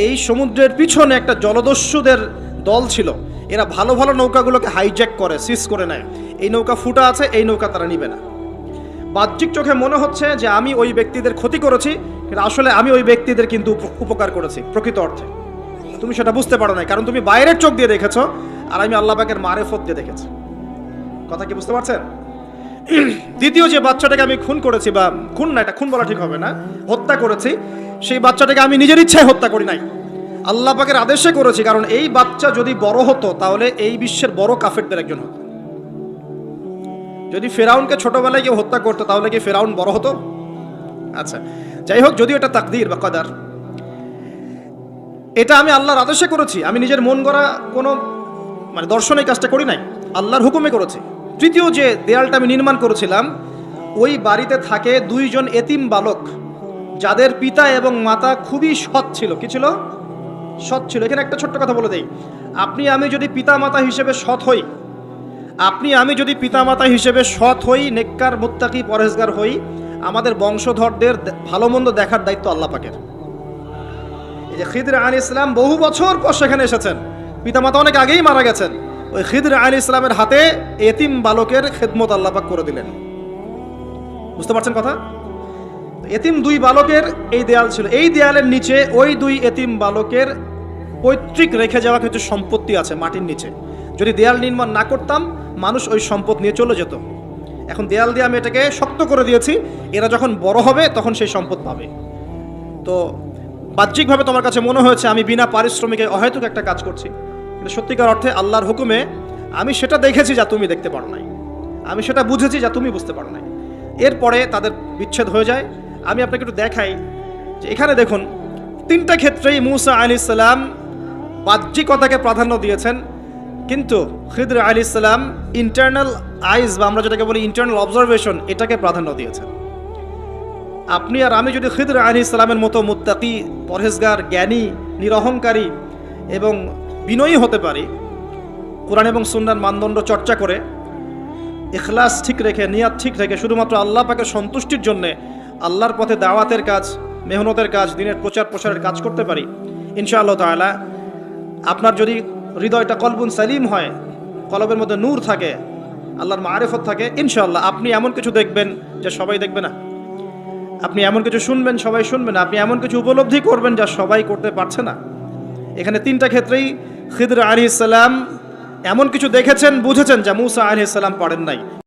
এই সমুদ্রের পিছনে একটা জলদস্যুদের দল ছিল, এরা ভালো ভালো নৌকাগুলোকে হাইজ্যাক করে, সিজ করে নেয়। এই নৌকা ফুটা আছে, এই নৌকা তারা নিবে না। বাহ্যিক চোখে মনে হচ্ছে যে আমি ওই ব্যক্তিদের ক্ষতি করেছি, কিন্তু আসলে আমি ওই ব্যক্তিদের কিন্তু উপকার করেছি প্রকৃত অর্থে। তুমি সেটা বুঝতে পারো না, কারণ তুমি বাইরের চোখ দিয়ে দেখেছো, আর আমি আল্লাহ পাকের মারেফত দিয়ে দেখেছি। কথা কি বুঝতে পারছেন? দ্বিতীয় যে বাচ্চাটাকে আমি খুন করেছি, বা খুন না, এটা খুন বলা ঠিক হবে না, হত্যা করেছি, সেই বাচ্চাটাকে আমি নিজের ইচ্ছায় হত্যা করি নাই, আল্লাহ পাকের আদেশে করেছি। কারণ এই বাচ্চা যদি বড় হতো তাহলে এই বিশ্বের বড় কাফেরদের একজন হতো। যদি ফেরাউনকে ছোটবেলায় কেউ হত্যা করতো তাহলে কি ফেরাউন বড় হতো? আচ্ছা, যাই হোক, যদিও এটা তাকদীর বা কদর, এটা আমি আল্লাহর আদেশে করেছি, আমি নিজের মন গড়া কোনো দর্শনে কাজটা করি নাই, আল্লাহর হুকুমে করেছি। তৃতীয় যে দেয়ালটা আমি নির্মাণ করেছিলাম, ওই বাড়িতে থাকে দুইজন এতিম বালক, যাদের পিতা এবং মাতা খুবই সৎ ছিল। কি ছিল? সৎ ছিল। এখানে একটা ছোট্ট কথা বলে দেই, আপনি আমি যদি পিতামাতা হিসেবে সৎ হই, সৎ হই, নেককার মুত্তাকি পরহেজগার হই, আমাদের বংশধরদের ভালো মন্দ দেখার দায়িত্ব আল্লাহ পাকের। এই যে খিদর আলাইহিস সালাম বহু বছর পর সেখানে এসেছেন, পিতামাতা অনেক আগেই মারা গেছেন, ওই খিদর আলাইহিস সালামের হাতে এতিম বালকের খেদমত আল্লাহ পাক করে দিলেন। বুঝতে পারছেন কথা? এতিম দুই বালকের এই দেয়াল ছিল, এই দেয়ালের নিচে ওই দুই এতিম বালকের পৈতৃক রেখে যাওয়া কিছু সম্পত্তি আছে মাটির নিচে। যদি দেয়াল নির্মাণ না করতাম, মানুষ ওই সম্পদ নিয়ে চলে যেত। এখন দেয়াল দিয়ে আমি এটাকে শক্ত করে দিয়েছি, এরা যখন বড় হবে তখন সেই সম্পদ পাবে। তো বাহ্যিকভাবে তোমার কাছে মনে হয়েছে আমি বিনা পারিশ্রমিকে অহেতুক একটা কাজ করছি, কিন্তু সত্যিকার অর্থে আল্লাহর হুকুমে আমি সেটা দেখেছি যা তুমি দেখতে পারো নাই, আমি সেটা বুঝেছি যা তুমি বুঝতে পারো নাই। এরপরে তাদের বিচ্ছেদ হয়ে যায়। আমি আপনাকে একটু দেখাই যে এখানে দেখুন, তিনটা ক্ষেত্রেই মুসা আলাইহিস সালাম বাহ্যিকতাকে প্রাধান্য দিয়েছেন, কিন্তু খিদর আলাইহিস সালাম ইন্টারনাল আইজ, বা আমরা যেটাকে বলি ইন্টারনাল অবজারভেশন, এটাকে প্রাধান্য দিয়েছেন। আপনি আর আমি যদি খিদর আলাইহিস সালামের মতো মুত্তাকি, পরহেজগার, জ্ঞানী, নিরহংকারী এবং বিনয়ী হতে পারি, কোরআন এবং সুন্নাহর মানদণ্ড চর্চা করে, ইখলাস ঠিক রেখে, নিয়াত ঠিক রেখে, শুধুমাত্র আল্লাহ পাকের সন্তুষ্টির জন্যে আল্লাহর পথে দাওয়াতের কাজ, মেহনতের কাজ, দিনের প্রচার প্রসারের কাজ করতে পারি, ইনশাআল্লাহ তাআলা আপনার যদি হৃদয়টা কলবুন সালিম হয়, কলবের মধ্যে নূর থাকে, আল্লাহর মারিফত থাকে, ইনশাআল্লাহ আপনি এমন কিছু দেখবেন যা সবাই দেখবে না, আপনি এমন কিছু শুনবেন সবাই শুনবে না, আপনি এমন কিছু উপলব্ধি করবেন যা সবাই করতে পারছে না। এখানে তিনটা ক্ষেত্রেই খিদর আলাইহিস সালাম এমন কিছু দেখেছেন, বুঝেছেন যা মুসা আলাইহিস সালাম পারেন নাই।